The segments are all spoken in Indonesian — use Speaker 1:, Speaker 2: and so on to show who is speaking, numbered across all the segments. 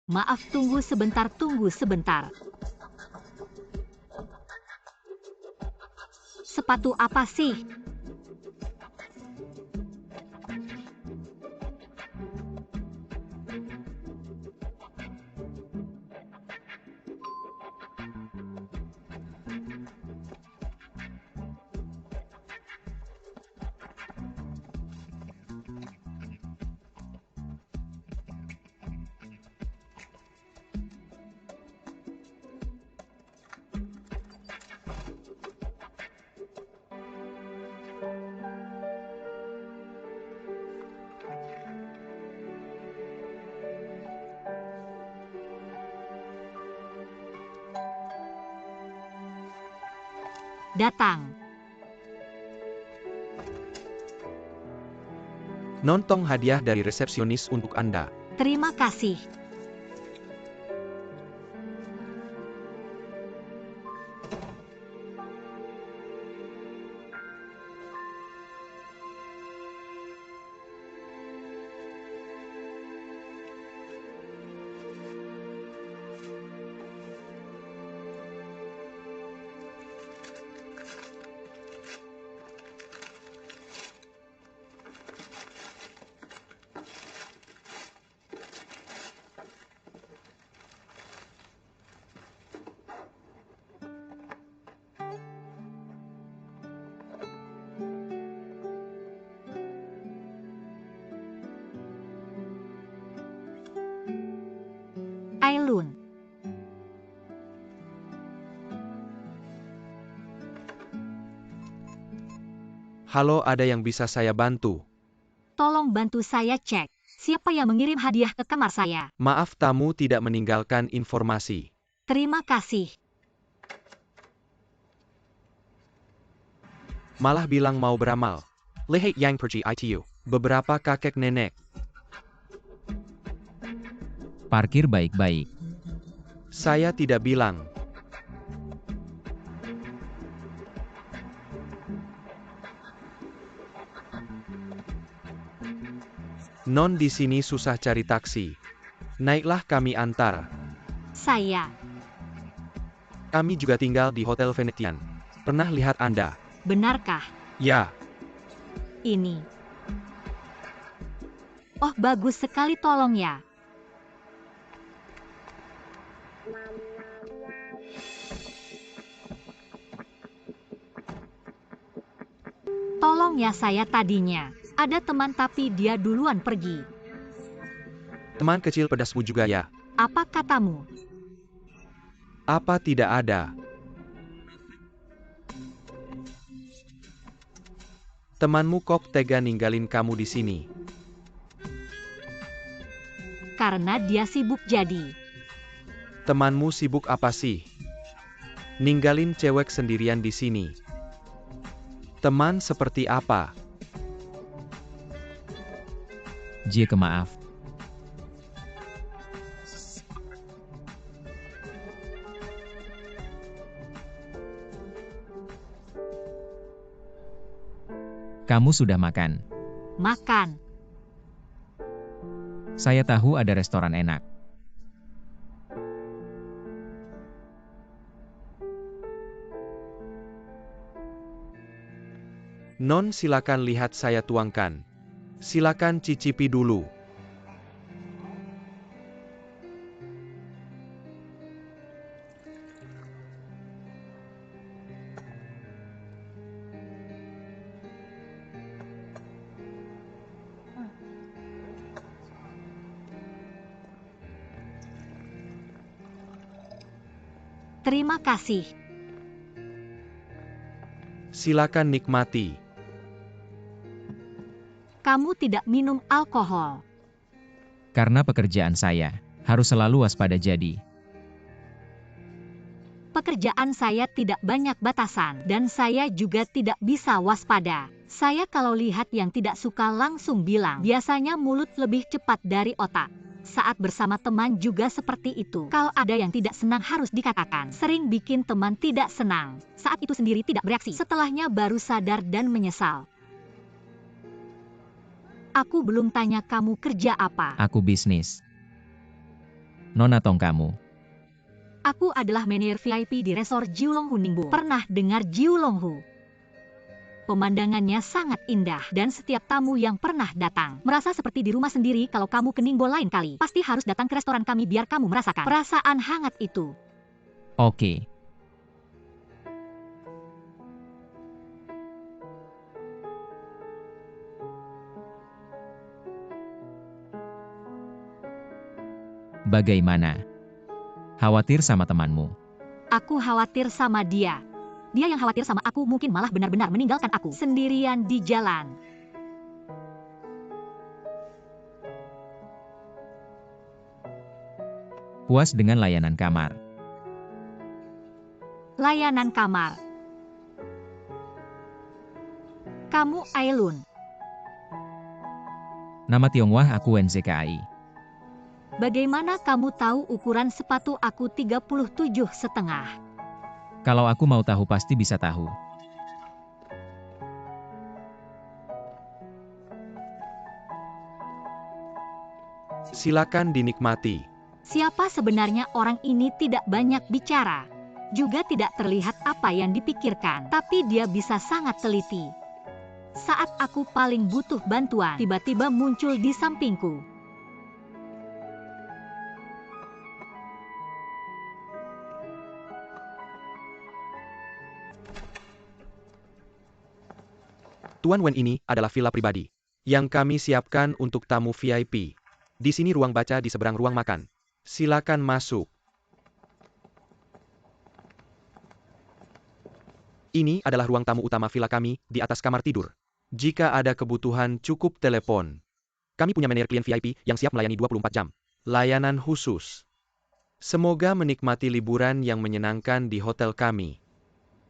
Speaker 1: Maaf, tunggu sebentar, tunggu sebentar. Sepatu apa sih? Datang.
Speaker 2: Nontong hadiah dari resepsionis untuk Anda.
Speaker 1: Terima kasih. Ailun.
Speaker 2: Halo, ada yang bisa saya bantu?
Speaker 1: Tolong bantu saya cek. Siapa yang mengirim hadiah ke kamar saya?
Speaker 2: Maaf, tamu tidak meninggalkan informasi.
Speaker 1: Terima kasih.
Speaker 2: Malah bilang mau beramal. Lihat yang pergi itu. Beberapa kakek nenek.
Speaker 3: Parkir baik-baik.
Speaker 2: Saya tidak bilang. Non, di sini susah cari taksi. Naiklah, kami antar.
Speaker 1: Saya.
Speaker 2: Kami juga tinggal di Hotel Venetian. Pernah lihat Anda?
Speaker 1: Benarkah?
Speaker 2: Ya.
Speaker 1: Ini. Oh, bagus sekali, tolong ya. Tolong ya, saya tadinya ada teman tapi dia duluan pergi.
Speaker 2: Teman kecil pedasmu juga ya?
Speaker 1: Apa katamu?
Speaker 2: Apa tidak ada? Temanmu kok tega ninggalin kamu di sini?
Speaker 1: Karena dia sibuk jadi.
Speaker 2: Temanmu sibuk apa sih? Ninggalin cewek sendirian di sini. Teman seperti apa?
Speaker 3: Jika maaf. Kamu sudah makan?
Speaker 1: Makan.
Speaker 3: Saya tahu ada restoran enak.
Speaker 2: Non, silakan lihat saya tuangkan. Silakan cicipi dulu.
Speaker 1: Terima kasih.
Speaker 2: Silakan nikmati.
Speaker 1: Kamu tidak minum alkohol.
Speaker 3: Karena pekerjaan saya, harus selalu waspada jadi.
Speaker 1: Pekerjaan saya tidak banyak batasan dan saya juga tidak bisa waspada. Saya kalau lihat yang tidak suka langsung bilang. Biasanya mulut lebih cepat dari otak. Saat bersama teman juga seperti itu. Kalau ada yang tidak senang harus dikatakan. Sering bikin teman tidak senang. Saat itu sendiri tidak bereaksi. Setelahnya baru sadar dan menyesal. Aku belum tanya kamu kerja apa.
Speaker 3: Aku bisnis. Nona Tong kamu.
Speaker 1: Aku adalah manajer VIP di resort Jiulonghu Ningbo. Pernah dengar Jiulonghu? Pemandangannya sangat indah dan setiap tamu yang pernah datang merasa seperti di rumah sendiri. Kalau kamu ke Ningbo lain kali, pasti harus datang ke restoran kami biar kamu merasakan perasaan hangat itu.
Speaker 3: Oke. Bagaimana? Khawatir sama temanmu?
Speaker 1: Aku khawatir sama dia. Dia yang khawatir sama aku, mungkin malah benar-benar meninggalkan aku sendirian di jalan.
Speaker 3: Puas dengan layanan kamar?
Speaker 1: Layanan kamar. Kamu Ailun.
Speaker 3: Nama Tionghoa aku NZKI.
Speaker 1: Bagaimana kamu tahu ukuran sepatu aku 37,5?
Speaker 3: Kalau aku mau tahu pasti bisa tahu.
Speaker 2: Silakan dinikmati.
Speaker 1: Siapa sebenarnya orang ini? Tidak banyak bicara. Juga tidak terlihat apa yang dipikirkan, tapi dia bisa sangat teliti. Saat aku paling butuh bantuan, tiba-tiba muncul di sampingku.
Speaker 2: Tuan Wen, ini adalah villa pribadi yang kami siapkan untuk tamu VIP. Di sini ruang baca di seberang ruang makan. Silakan masuk. Ini adalah ruang tamu utama villa kami di atas kamar tidur. Jika ada kebutuhan, cukup telepon. Kami punya manajer klien VIP yang siap melayani 24 jam. Layanan khusus. Semoga menikmati liburan yang menyenangkan di hotel kami.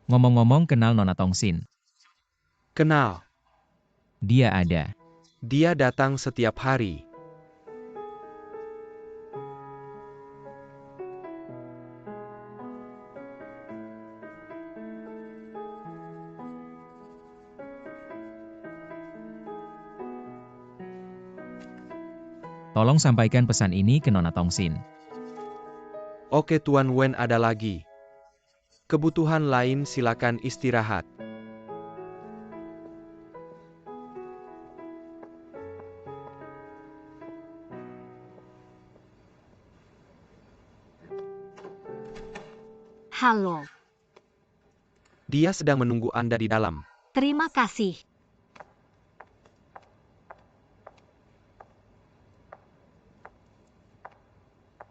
Speaker 3: Ngomong-ngomong, kenal Nona Tongsin?
Speaker 2: Kenal.
Speaker 3: Dia ada.
Speaker 2: Dia datang setiap hari.
Speaker 3: Tolong sampaikan pesan ini ke Nona Tongsin.
Speaker 2: Oke Tuan Wen, ada lagi kebutuhan lain, silakan istirahat.
Speaker 1: Halo.
Speaker 2: Dia sedang menunggu Anda di dalam.
Speaker 1: Terima kasih.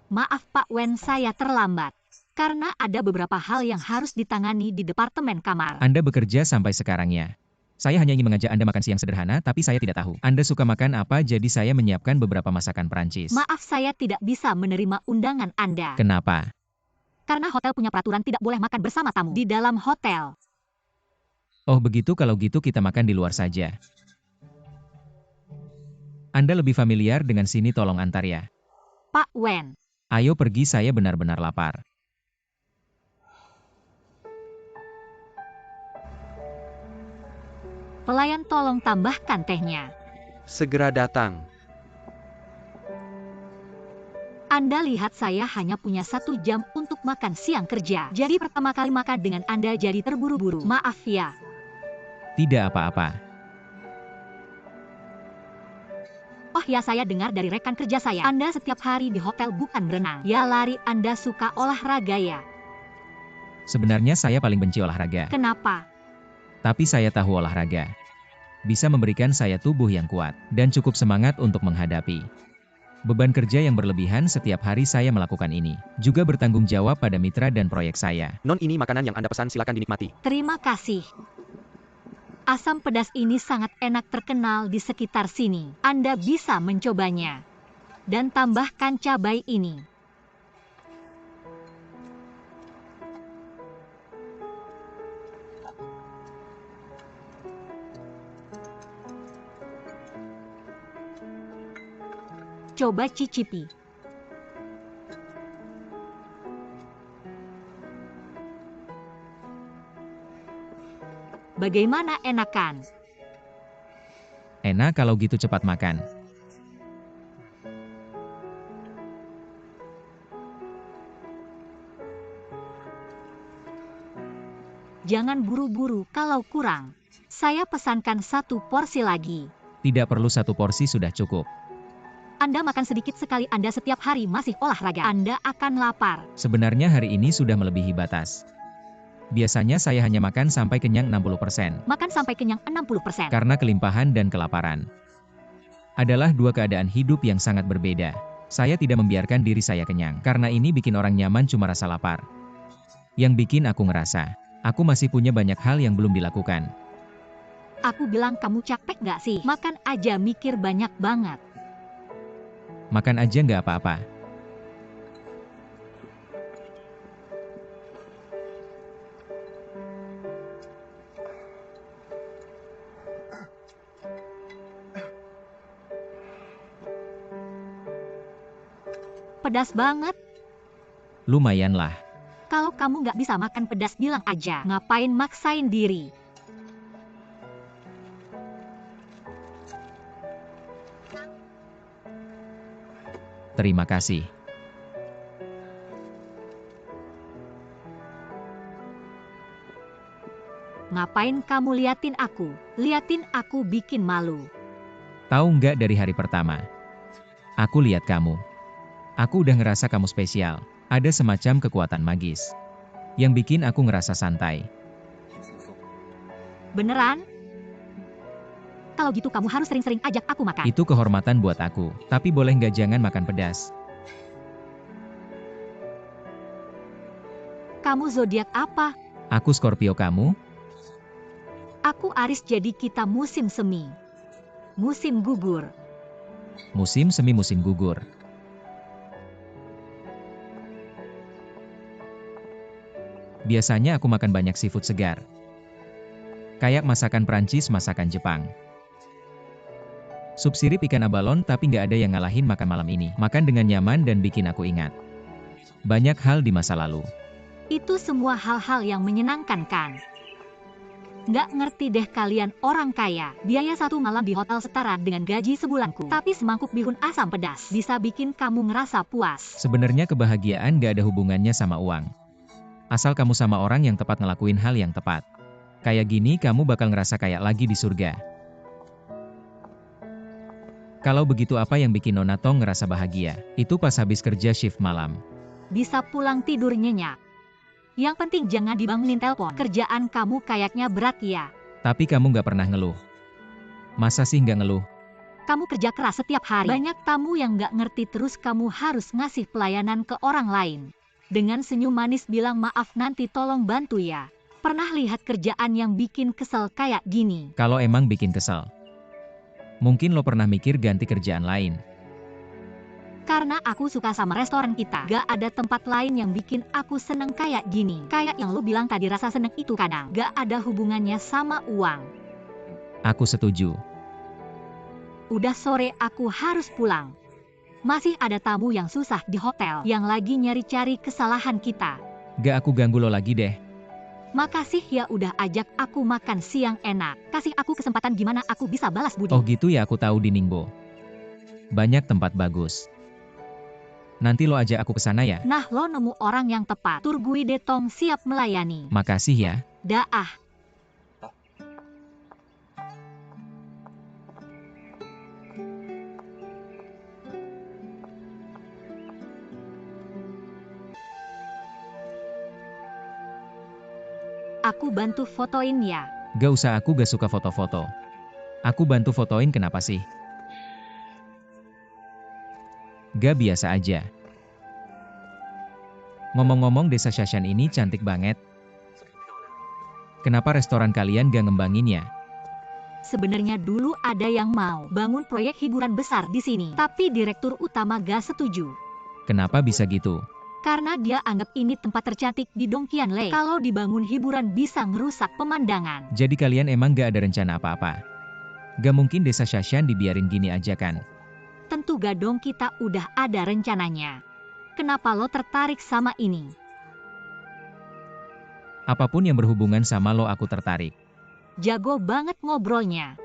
Speaker 1: Maaf Pak Wen, saya terlambat. Karena ada beberapa hal yang harus ditangani di departemen kamar.
Speaker 3: Anda bekerja sampai sekarang ya? Saya hanya ingin mengajak Anda makan siang sederhana, tapi saya tidak tahu Anda suka makan apa, jadi saya menyiapkan beberapa masakan Perancis.
Speaker 1: Maaf, saya tidak bisa menerima undangan Anda.
Speaker 3: Kenapa?
Speaker 1: Karena hotel punya peraturan tidak boleh makan bersama tamu di dalam hotel.
Speaker 3: Oh begitu, kalau gitu kita makan di luar saja. Anda lebih familiar dengan sini, tolong antar ya.
Speaker 1: Pak Wen.
Speaker 3: Ayo pergi, saya benar-benar lapar.
Speaker 1: Pelayan, tolong tambahkan tehnya.
Speaker 2: Segera datang.
Speaker 1: Anda lihat, saya hanya punya 1 jam untuk makan siang kerja. Jadi pertama kali makan dengan Anda jadi terburu-buru. Maaf ya.
Speaker 3: Tidak apa-apa.
Speaker 1: Oh ya, saya dengar dari rekan kerja saya, Anda setiap hari di hotel bukan berenang. Ya lari, Anda suka olahraga ya?
Speaker 3: Sebenarnya saya paling benci olahraga.
Speaker 1: Kenapa?
Speaker 3: Tapi saya tahu olahraga bisa memberikan saya tubuh yang kuat dan cukup semangat untuk menghadapi beban kerja yang berlebihan. Setiap hari saya melakukan ini, juga bertanggung jawab pada mitra dan proyek saya.
Speaker 2: Non, ini makanan yang Anda pesan, silakan dinikmati.
Speaker 1: Terima kasih. Asam pedas ini sangat enak, terkenal di sekitar sini. Anda bisa mencobanya. Dan tambahkan cabai ini. Coba cicipi. Bagaimana, enakan?
Speaker 3: Enak kalau gitu, cepat makan.
Speaker 1: Jangan buru-buru kalau kurang. Saya pesankan 1 porsi lagi.
Speaker 3: Tidak perlu 1 porsi sudah cukup.
Speaker 1: Anda makan sedikit sekali, Anda setiap hari masih olahraga. Anda akan lapar.
Speaker 3: Sebenarnya hari ini sudah melebihi batas. Biasanya saya hanya makan sampai kenyang 60%.
Speaker 1: Makan sampai kenyang 60%.
Speaker 3: Karena kelimpahan dan kelaparan. Adalah 2 keadaan hidup yang sangat berbeda. Saya tidak membiarkan diri saya kenyang. Karena ini bikin orang nyaman cuma rasa lapar. Yang bikin aku ngerasa, aku masih punya banyak hal yang belum dilakukan.
Speaker 1: Aku bilang kamu capek gak sih? Makan aja mikir banyak banget.
Speaker 3: Makan aja nggak apa-apa.
Speaker 1: Pedas banget.
Speaker 3: Lumayanlah.
Speaker 1: Kalau kamu gak bisa makan pedas bilang aja. Ngapain maksain diri?
Speaker 3: Terima kasih.
Speaker 1: Ngapain kamu liatin aku? Liatin aku bikin malu.
Speaker 3: Tahu nggak dari hari pertama? Aku lihat kamu. Aku udah ngerasa kamu spesial. Ada semacam kekuatan magis. Yang bikin aku ngerasa santai.
Speaker 1: Beneran? Kalau gitu kamu harus sering-sering ajak aku makan.
Speaker 3: Itu kehormatan buat aku. Tapi boleh nggak jangan makan pedas?
Speaker 1: Kamu zodiak apa?
Speaker 3: Aku Scorpio, kamu?
Speaker 1: Aku Aries, jadi kita musim semi. Musim gugur.
Speaker 3: Musim semi, musim gugur. Biasanya aku makan banyak seafood segar. Kayak masakan Prancis, masakan Jepang. Sup sirip ikan abalon, tapi nggak ada yang ngalahin makan malam ini. Makan dengan nyaman dan bikin aku ingat banyak hal di masa lalu.
Speaker 1: Itu semua hal-hal yang menyenangkan kan? Nggak ngerti deh kalian orang kaya. Biaya 1 malam di hotel setara dengan gaji sebulanku. Tapi semangkuk bihun asam pedas bisa bikin kamu ngerasa puas.
Speaker 3: Sebenarnya kebahagiaan nggak ada hubungannya sama uang. Asal kamu sama orang yang tepat ngelakuin hal yang tepat. Kayak gini kamu bakal ngerasa kayak lagi di surga. Kalau begitu apa yang bikin Nona Tong ngerasa bahagia? Itu pas habis kerja shift malam.
Speaker 1: Bisa pulang tidur nyenyak. Yang penting jangan dibangunin telepon. Kerjaan kamu kayaknya berat ya.
Speaker 3: Tapi kamu nggak pernah ngeluh. Masa sih nggak ngeluh?
Speaker 1: Kamu kerja keras setiap hari. Banyak tamu yang nggak ngerti terus kamu harus ngasih pelayanan ke orang lain. Dengan senyum manis bilang maaf nanti tolong bantu ya. Pernah lihat kerjaan yang bikin kesel kayak gini?
Speaker 3: Kalau emang bikin kesel. Mungkin lo pernah mikir ganti kerjaan lain.
Speaker 1: Karena aku suka sama restoran kita. Gak ada tempat lain yang bikin aku seneng kayak gini. Kayak yang lo bilang tadi, rasa seneng itu kadang gak ada hubungannya sama uang.
Speaker 3: Aku setuju.
Speaker 1: Udah sore aku harus pulang. Masih ada tamu yang susah di hotel yang lagi nyari-cari kesalahan kita.
Speaker 3: Gak aku ganggu lo lagi deh.
Speaker 1: Makasih ya udah ajak aku makan siang enak. Kasih aku kesempatan gimana aku bisa balas budi.
Speaker 3: Oh gitu ya, aku tahu di Ningbo. Banyak tempat bagus. Nanti lo ajak aku ke sana ya.
Speaker 1: Nah lo nemu orang yang tepat. Tur guide Tong siap melayani.
Speaker 3: Makasih ya.
Speaker 1: Daah. Aku bantu fotoin ya.
Speaker 3: Gak usah, aku gak suka foto-foto. Aku bantu fotoin kenapa sih? Gak biasa aja. Ngomong-ngomong, desa Shashan ini cantik banget. Kenapa restoran kalian gak ngembanginnya?
Speaker 1: Sebenarnya dulu ada yang mau bangun proyek hiburan besar di sini, tapi direktur utama gak setuju.
Speaker 3: Kenapa bisa gitu?
Speaker 1: Karena dia anggap ini tempat tercantik di Dongqianle. Kalau dibangun hiburan bisa ngerusak pemandangan.
Speaker 3: Jadi kalian emang gak ada rencana apa-apa? Gak mungkin desa Shashan dibiarin gini aja kan?
Speaker 1: Tentu gak dong, kita udah ada rencananya. Kenapa lo tertarik sama ini?
Speaker 3: Apapun yang berhubungan sama lo aku tertarik.
Speaker 1: Jago banget ngobrolnya.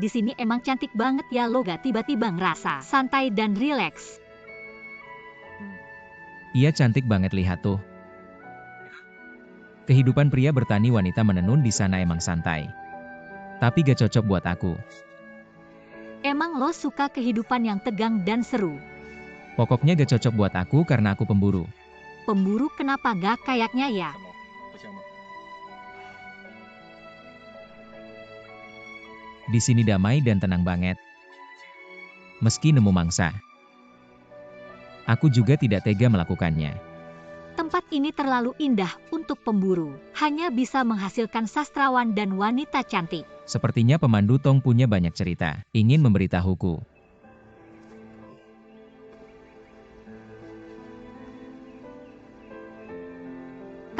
Speaker 1: Di sini emang cantik banget ya Loga, tiba-tiba ngerasa santai dan rileks.
Speaker 3: Iya cantik banget, lihat tuh. Kehidupan pria bertani wanita menenun di sana emang santai. Tapi gak cocok buat aku.
Speaker 1: Emang lo suka kehidupan yang tegang dan seru?
Speaker 3: Pokoknya gak cocok buat aku karena aku pemburu.
Speaker 1: Pemburu kenapa gak kayaknya ya?
Speaker 3: Di sini damai dan tenang banget. Meski nemu mangsa, aku juga tidak tega melakukannya.
Speaker 1: Tempat ini terlalu indah untuk pemburu. Hanya bisa menghasilkan sastrawan dan wanita cantik.
Speaker 3: Sepertinya pemandu Tong punya banyak cerita, ingin memberitahuku.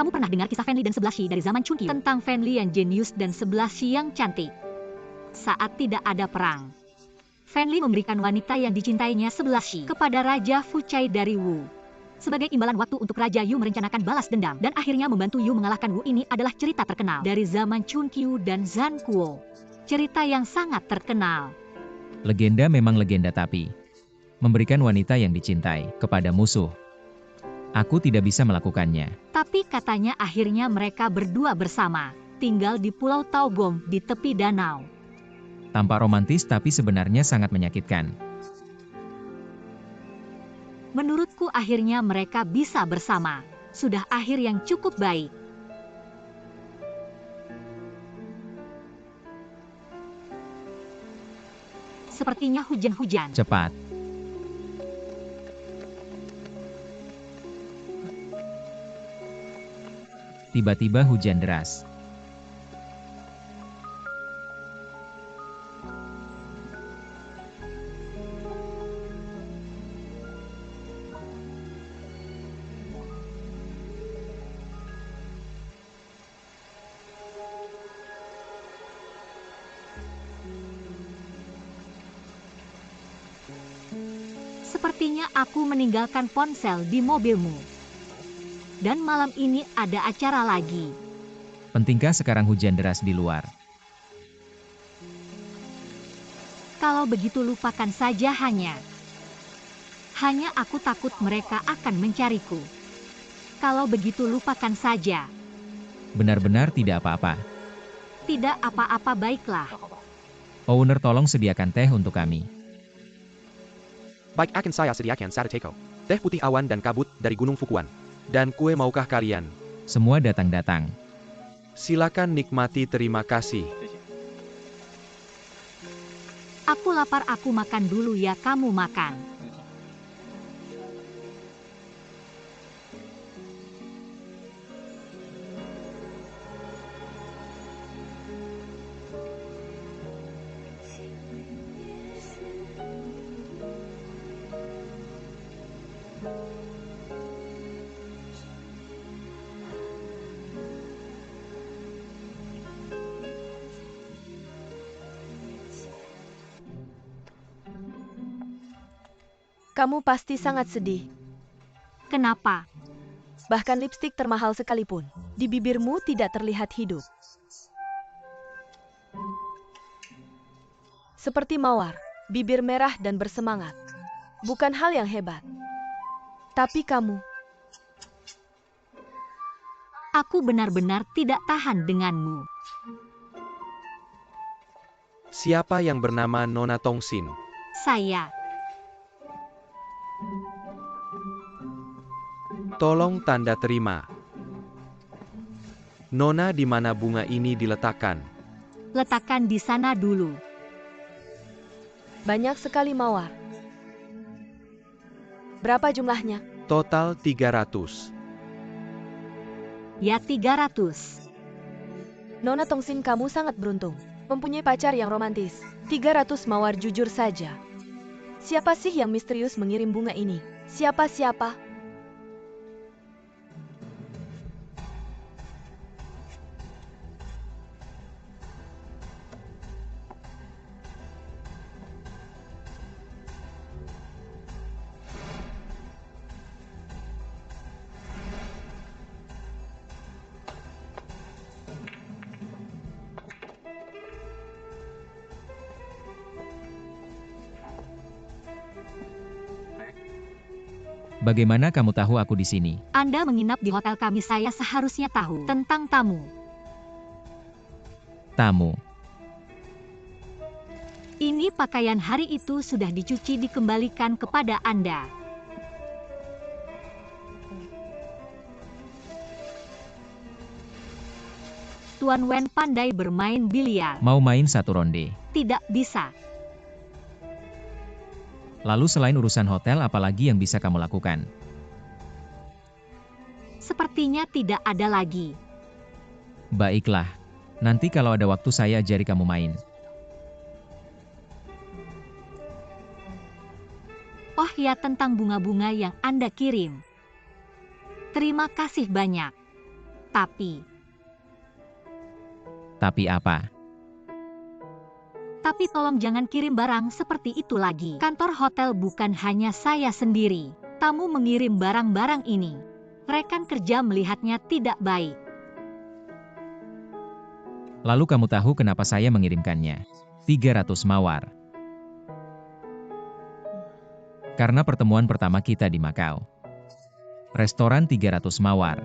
Speaker 1: Kamu pernah dengar kisah Fenli dan 11 Shi dari zaman Chunkyu? Tentang Fenli yang jenius dan 11 Shi yang cantik. Saat tidak ada perang, Fenli memberikan wanita yang dicintainya 11 Shi kepada Raja Fuchai dari Wu. Sebagai imbalan waktu untuk Raja Yu merencanakan balas dendam dan akhirnya membantu Yu mengalahkan Wu. Ini adalah cerita terkenal dari zaman Chunkyu dan Zhan Kuo. Cerita yang sangat terkenal.
Speaker 3: Legenda memang legenda, tapi memberikan wanita yang dicintai kepada musuh, aku tidak bisa melakukannya.
Speaker 1: Tapi katanya akhirnya mereka berdua bersama, tinggal di Pulau Taogong di tepi danau.
Speaker 3: Tampak romantis tapi sebenarnya sangat menyakitkan.
Speaker 1: Menurutku akhirnya mereka bisa bersama. Sudah akhir yang cukup baik. Sepertinya hujan-hujan.
Speaker 3: Cepat. Tiba-tiba hujan deras.
Speaker 1: Sepertinya aku meninggalkan ponsel di mobilmu. Dan malam ini ada acara lagi.
Speaker 3: Pentingkah sekarang hujan deras di luar?
Speaker 1: Kalau begitu lupakan saja hanya aku takut mereka akan mencariku. Kalau begitu lupakan saja.
Speaker 3: Benar-benar tidak apa-apa.
Speaker 1: Tidak apa-apa, baiklah.
Speaker 3: Owner, tolong sediakan teh untuk kami.
Speaker 2: Baik, akan saya sediakan Sarateko. Teh putih awan dan kabut dari Gunung Fukuan. Dan kue, maukah kalian?
Speaker 3: Semua datang-datang.
Speaker 2: Silakan nikmati, terima kasih.
Speaker 1: Aku lapar, aku makan dulu ya, kamu makan.
Speaker 4: Kamu pasti sangat sedih.
Speaker 1: Kenapa?
Speaker 4: Bahkan lipstik termahal sekalipun, di bibirmu tidak terlihat hidup. Seperti mawar, bibir merah dan bersemangat. Bukan hal yang hebat. Tapi kamu...
Speaker 1: Aku benar-benar tidak tahan denganmu.
Speaker 2: Siapa yang bernama Nona Tongsin?
Speaker 1: Saya.
Speaker 2: Tolong tanda terima. Nona, di mana bunga ini diletakkan?
Speaker 1: Letakkan di sana dulu.
Speaker 4: Banyak sekali mawar. Berapa jumlahnya?
Speaker 2: Total 300.
Speaker 1: Ya, 300.
Speaker 4: Nona Tongsin, kamu sangat beruntung. Mempunyai pacar yang romantis. 300 mawar, jujur saja. Siapa sih yang misterius mengirim bunga ini? Siapa?
Speaker 3: Bagaimana kamu tahu aku di sini?
Speaker 1: Anda menginap di hotel kami, saya seharusnya tahu tentang tamu.
Speaker 3: Tamu.
Speaker 1: Ini pakaian hari itu sudah dicuci dikembalikan kepada Anda. Tuan Wen pandai bermain biliar.
Speaker 3: Mau main satu ronde?
Speaker 1: Tidak bisa.
Speaker 3: Lalu selain urusan hotel apalagi yang bisa kamu lakukan?
Speaker 1: Sepertinya tidak ada lagi.
Speaker 3: Baiklah. Nanti kalau ada waktu saya ajari kamu main.
Speaker 1: Oh ya, tentang bunga-bunga yang Anda kirim. Terima kasih banyak.
Speaker 3: Tapi apa?
Speaker 1: Tapi tolong jangan kirim barang seperti itu lagi. Kantor hotel bukan hanya saya sendiri. Tamu mengirim barang-barang ini. Rekan kerja melihatnya tidak baik.
Speaker 3: Lalu kamu tahu kenapa saya mengirimkannya? 300 mawar. Karena pertemuan pertama kita di Macau. Restoran 300 mawar.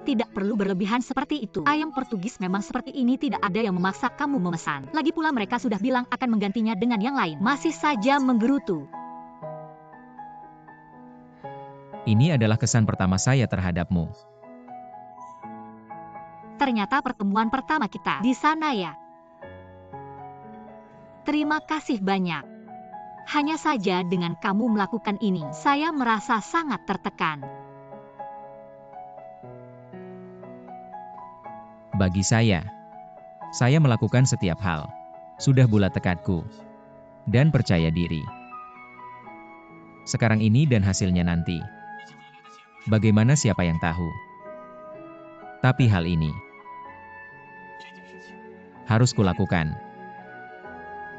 Speaker 1: Tidak perlu berlebihan seperti itu. Ayam Portugis memang seperti ini, tidak ada yang memaksa kamu memesan. Lagi pula mereka sudah bilang akan menggantinya dengan yang lain. Masih saja menggerutu.
Speaker 3: Ini adalah kesan pertama saya terhadapmu.
Speaker 1: Ternyata pertemuan pertama kita di sana ya. Terima kasih banyak. Hanya saja dengan kamu melakukan ini, saya merasa sangat tertekan.
Speaker 3: Bagi saya melakukan setiap hal. Sudah bulat tekadku. Dan percaya diri. Sekarang ini dan hasilnya nanti. Bagaimana siapa yang tahu? Tapi hal ini harus kulakukan.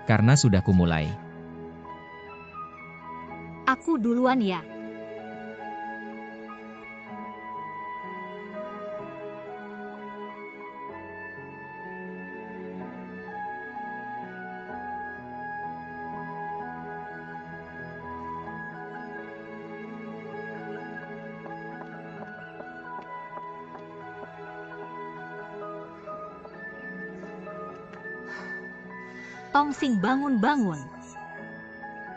Speaker 3: Karena sudah kumulai.
Speaker 1: Aku duluan ya. Tongsing bangun-bangun.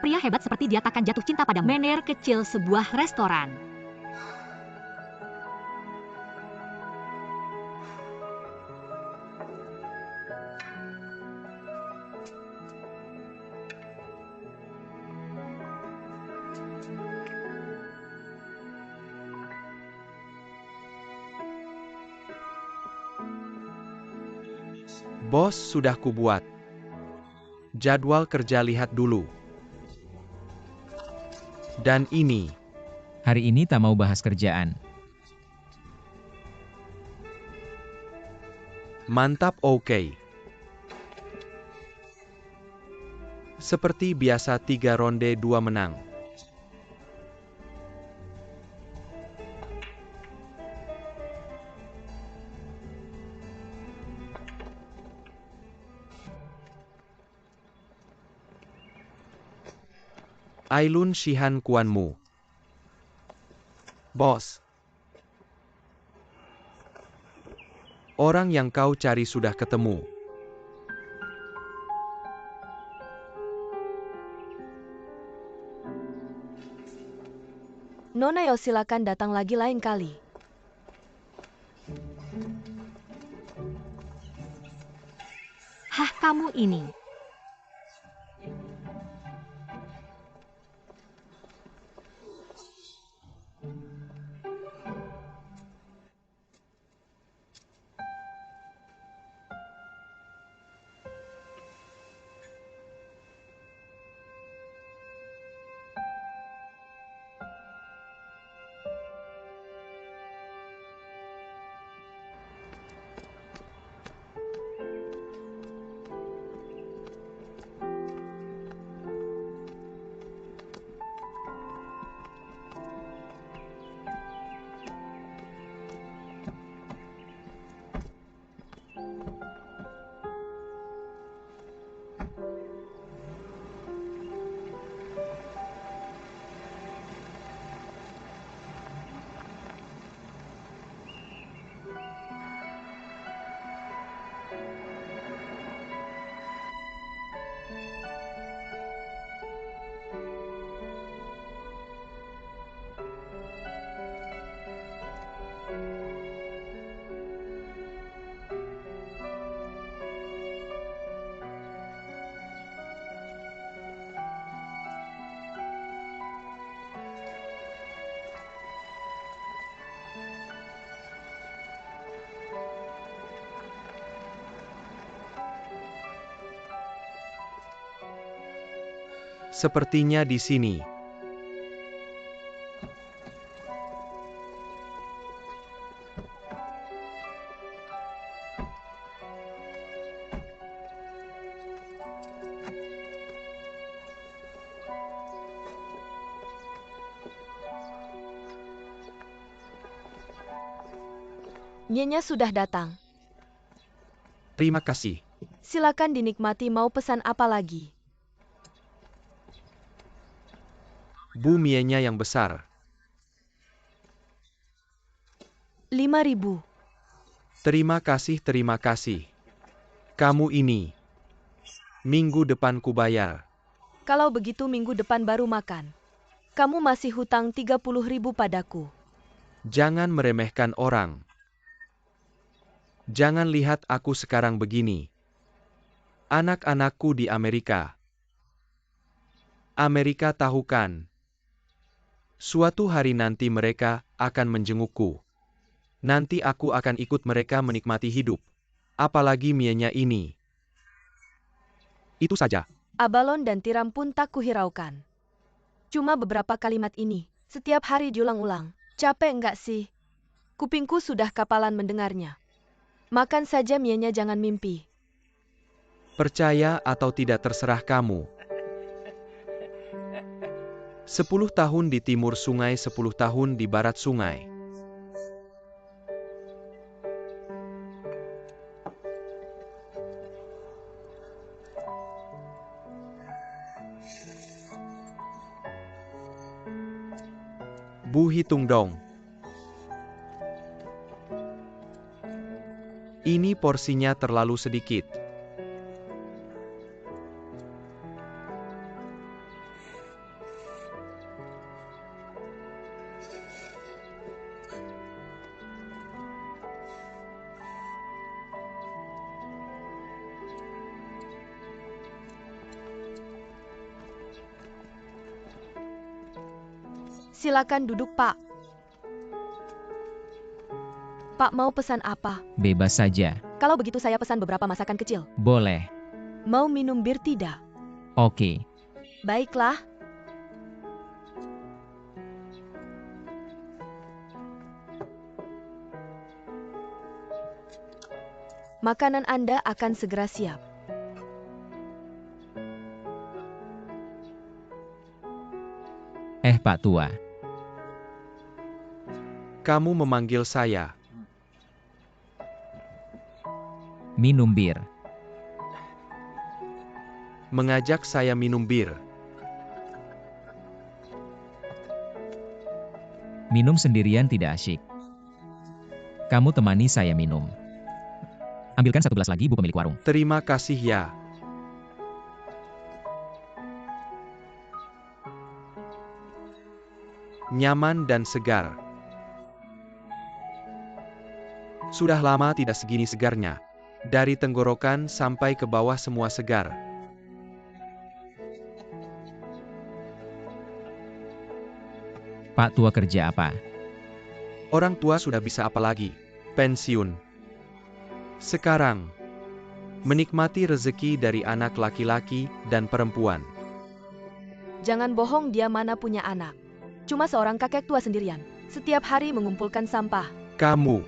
Speaker 1: Pria hebat seperti dia takkan jatuh cinta pada mener kecil sebuah restoran.
Speaker 2: Bos, sudah kubuat. Jadwal kerja, lihat dulu. Dan ini.
Speaker 3: Hari ini tak mau bahas kerjaan.
Speaker 2: Mantap, oke. Seperti biasa 3 ronde 2 menang. Ailun Shihan Kuanmu. Bos. Orang yang kau cari sudah ketemu.
Speaker 4: Nona Yo, silakan datang lagi lain kali.
Speaker 1: Hah, kamu ini.
Speaker 2: Sepertinya di sini.
Speaker 4: Nyonya sudah datang.
Speaker 2: Terima kasih.
Speaker 4: Silakan dinikmati, mau pesan apa lagi?
Speaker 2: Bu mienya yang besar.
Speaker 4: 5.000.
Speaker 2: Terima kasih, terima kasih. Kamu ini. Minggu depan ku bayar.
Speaker 4: Kalau begitu minggu depan baru makan. Kamu masih hutang 30.000 padaku.
Speaker 2: Jangan meremehkan orang. Jangan lihat aku sekarang begini. Anak-anakku di Amerika. Amerika tahu kan? Suatu hari nanti mereka akan menjengukku. Nanti aku akan ikut mereka menikmati hidup. Apalagi mienya ini. Itu saja.
Speaker 4: Abalon dan tiram pun tak kuhiraukan. Cuma beberapa kalimat ini, setiap hari diulang-ulang. Capek enggak sih? Kupingku sudah kapalan mendengarnya. Makan saja mienya, jangan mimpi.
Speaker 2: Percaya atau tidak terserah kamu. 10 tahun di timur sungai, 10 tahun di barat sungai. Bu hitung dong. Ini porsinya terlalu sedikit.
Speaker 4: Silakan duduk, Pak. Pak mau pesan apa?
Speaker 3: Bebas saja.
Speaker 4: Kalau begitu saya pesan beberapa masakan kecil.
Speaker 3: Boleh.
Speaker 4: Mau minum bir tidak?
Speaker 3: Oke.
Speaker 4: Baiklah. Makanan Anda akan segera siap.
Speaker 3: Pak Tua.
Speaker 2: Kamu memanggil saya.
Speaker 3: Minum bir.
Speaker 2: Mengajak saya minum bir.
Speaker 3: Minum sendirian tidak asyik. Kamu temani saya minum. Ambilkan 1 gelas lagi, Bu pemilik warung.
Speaker 2: Terima kasih ya. Nyaman dan segar. Sudah lama tidak segini segarnya. Dari tenggorokan sampai ke bawah semua segar.
Speaker 3: Pak Tua kerja apa?
Speaker 2: Orang tua sudah bisa apa lagi? Pensiun. Sekarang, menikmati rezeki dari anak laki-laki dan perempuan.
Speaker 4: Jangan bohong, dia mana punya anak. Cuma seorang kakek tua sendirian. Setiap hari mengumpulkan sampah.
Speaker 2: Kamu,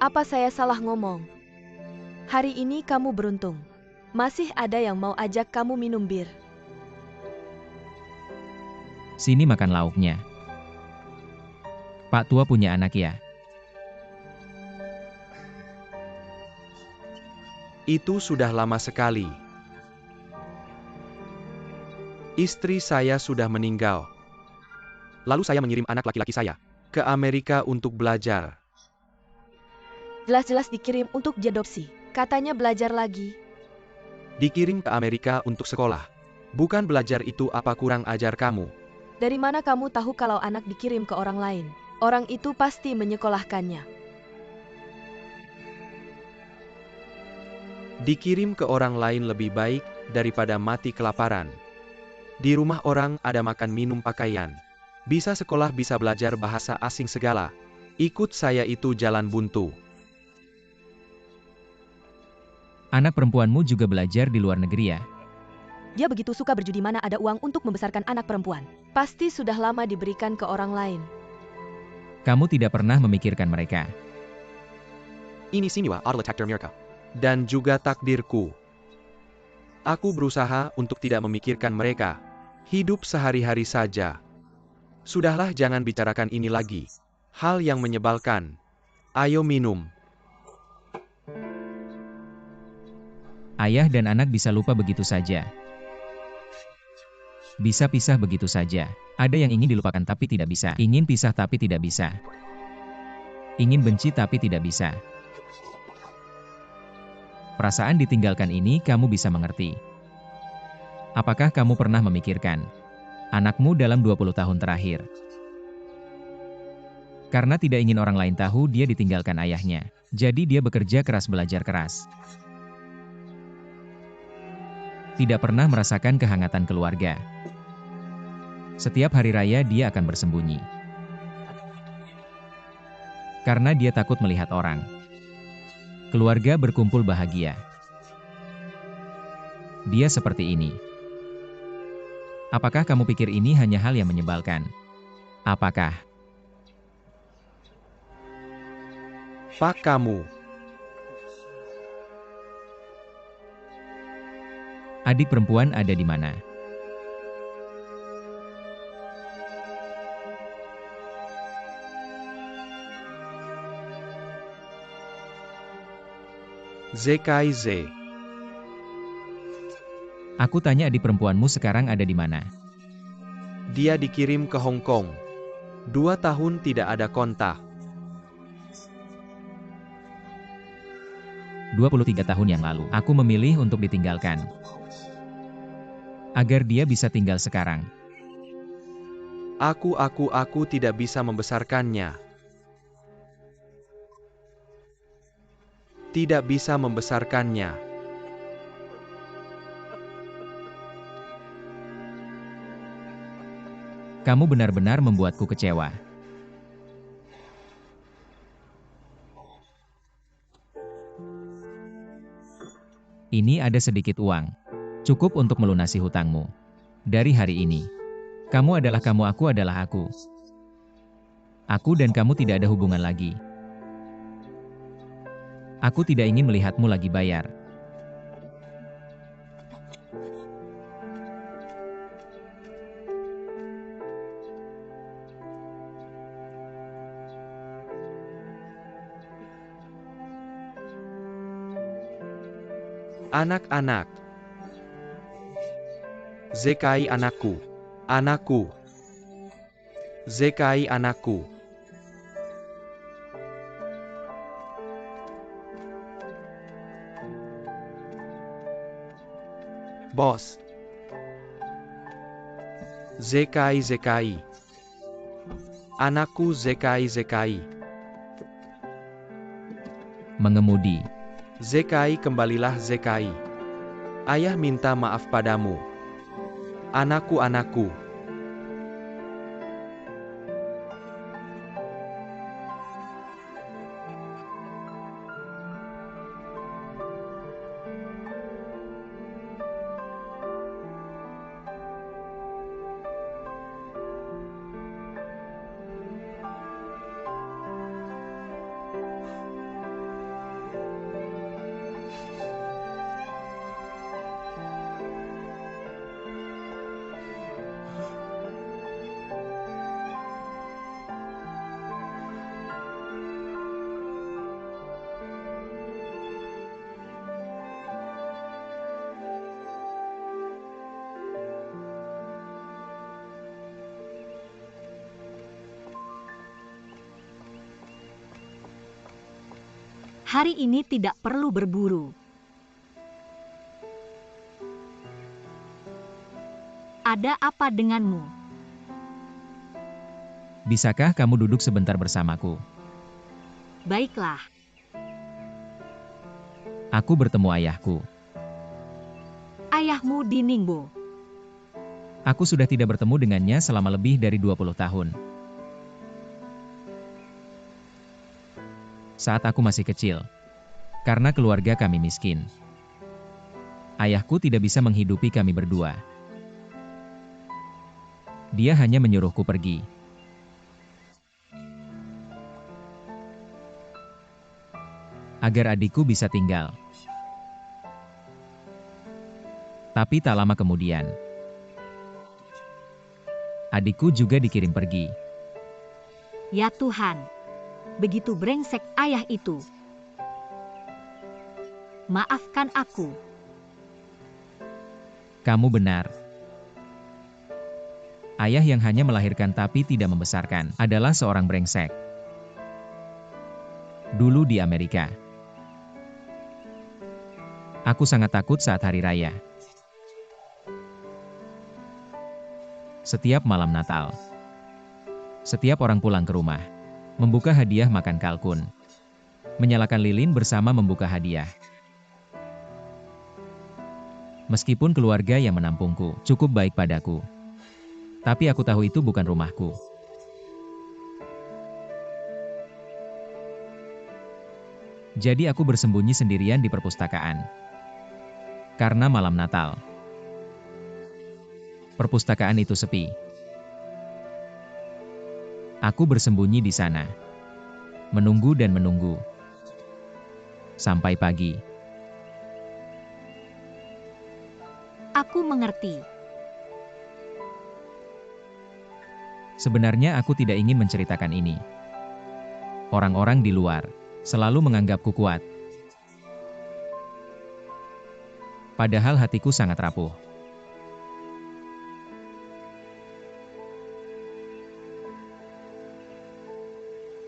Speaker 4: Apa saya salah ngomong? Hari ini kamu beruntung. Masih ada yang mau ajak kamu minum bir.
Speaker 3: Sini makan lauknya. Pak Tua punya anak ya?
Speaker 2: itu sudah lama sekali. Istri saya sudah meninggal. Lalu saya mengirim anak laki-laki saya ke Amerika untuk belajar.
Speaker 4: Jelas-jelas dikirim untuk diadopsi. Katanya belajar lagi.
Speaker 2: Dikirim ke Amerika untuk sekolah. Bukan belajar, itu apa kurang ajar kamu?
Speaker 4: Dari mana kamu tahu kalau anak dikirim ke orang lain? Orang itu pasti menyekolahkannya.
Speaker 2: Dikirim ke orang lain lebih baik daripada mati kelaparan. Di rumah orang ada makan, minum, pakaian. Bisa sekolah, bisa belajar bahasa asing segala. Ikut saya, itu jalan buntu.
Speaker 3: Anak perempuanmu juga belajar di luar negeri ya?
Speaker 4: Dia begitu suka berjudi mana ada uang untuk membesarkan anak perempuan. Pasti sudah lama diberikan ke orang lain.
Speaker 3: Kamu tidak pernah memikirkan mereka.
Speaker 2: Ini semua adalah takdir mereka. Dan juga takdirku. Aku berusaha untuk tidak memikirkan mereka. Hidup sehari-hari saja. Sudahlah, jangan bicarakan ini lagi. Hal yang menyebalkan. Ayo minum.
Speaker 3: Ayah dan anak bisa lupa begitu saja. Bisa pisah begitu saja. Ada yang ingin dilupakan tapi tidak bisa. Ingin pisah tapi tidak bisa. Ingin benci tapi tidak bisa. Perasaan ditinggalkan ini kamu bisa mengerti. Apakah kamu pernah memikirkan anakmu dalam 20 tahun terakhir? Karena tidak ingin orang lain tahu dia ditinggalkan ayahnya. Jadi dia bekerja keras, belajar keras. Tidak pernah merasakan kehangatan keluarga. Setiap hari raya dia akan bersembunyi. Karena dia takut melihat orang. Keluarga berkumpul bahagia. Dia seperti ini. Apakah kamu pikir ini hanya hal yang menyebalkan? Apakah?
Speaker 2: Pak kamu.
Speaker 3: Adik perempuan ada di mana?
Speaker 2: ZKIZ.
Speaker 3: Aku tanya adik perempuanmu sekarang ada di mana?
Speaker 2: Dia dikirim ke Hong Kong. 2 tahun tidak ada kontak.
Speaker 3: 23 tahun yang lalu, aku memilih untuk ditinggalkan. Agar dia bisa tinggal sekarang.
Speaker 2: Aku tidak bisa membesarkannya. Tidak bisa membesarkannya.
Speaker 3: Kamu benar-benar membuatku kecewa. Ini ada sedikit uang. Cukup untuk melunasi hutangmu. Dari hari ini. Kamu adalah kamu, aku adalah aku. Aku dan kamu tidak ada hubungan lagi. Aku tidak ingin melihatmu lagi bayar.
Speaker 2: Anak-anak. ZKI anakku. Anakku. ZKI anakku. Bos. ZKI. Anakku ZKI.
Speaker 3: Mengemudi.
Speaker 2: ZKI, kembalilah ZKI. Ayah minta maaf padamu. Anakku.
Speaker 1: Hari ini tidak perlu berburu. Ada apa denganmu?
Speaker 3: Bisakah kamu duduk sebentar bersamaku?
Speaker 1: Baiklah.
Speaker 3: Aku bertemu ayahku.
Speaker 1: Ayahmu di Ningbo.
Speaker 3: Aku sudah tidak bertemu dengannya selama lebih dari 20 tahun. Saat aku masih kecil. Karena keluarga kami miskin. Ayahku tidak bisa menghidupi kami berdua. Dia hanya menyuruhku pergi. Agar adikku bisa tinggal. Tapi tak lama kemudian, adikku juga dikirim pergi.
Speaker 1: Ya Tuhan, begitu brengsek ayah itu. Maafkan aku.
Speaker 3: Kamu benar. Ayah yang hanya melahirkan tapi tidak membesarkan adalah seorang brengsek. Dulu di Amerika, aku sangat takut saat hari raya. Setiap malam Natal, setiap orang pulang ke rumah, membuka hadiah makan kalkun, menyalakan lilin bersama membuka hadiah. Meskipun keluarga yang menampungku cukup baik padaku, tapi aku tahu itu bukan rumahku. Jadi aku bersembunyi sendirian di perpustakaan. Karena malam Natal, perpustakaan itu sepi. Aku bersembunyi di sana, menunggu dan menunggu, sampai pagi.
Speaker 1: Aku mengerti.
Speaker 3: Sebenarnya aku tidak ingin menceritakan ini. Orang-orang di luar selalu menganggapku kuat. Padahal hatiku sangat rapuh.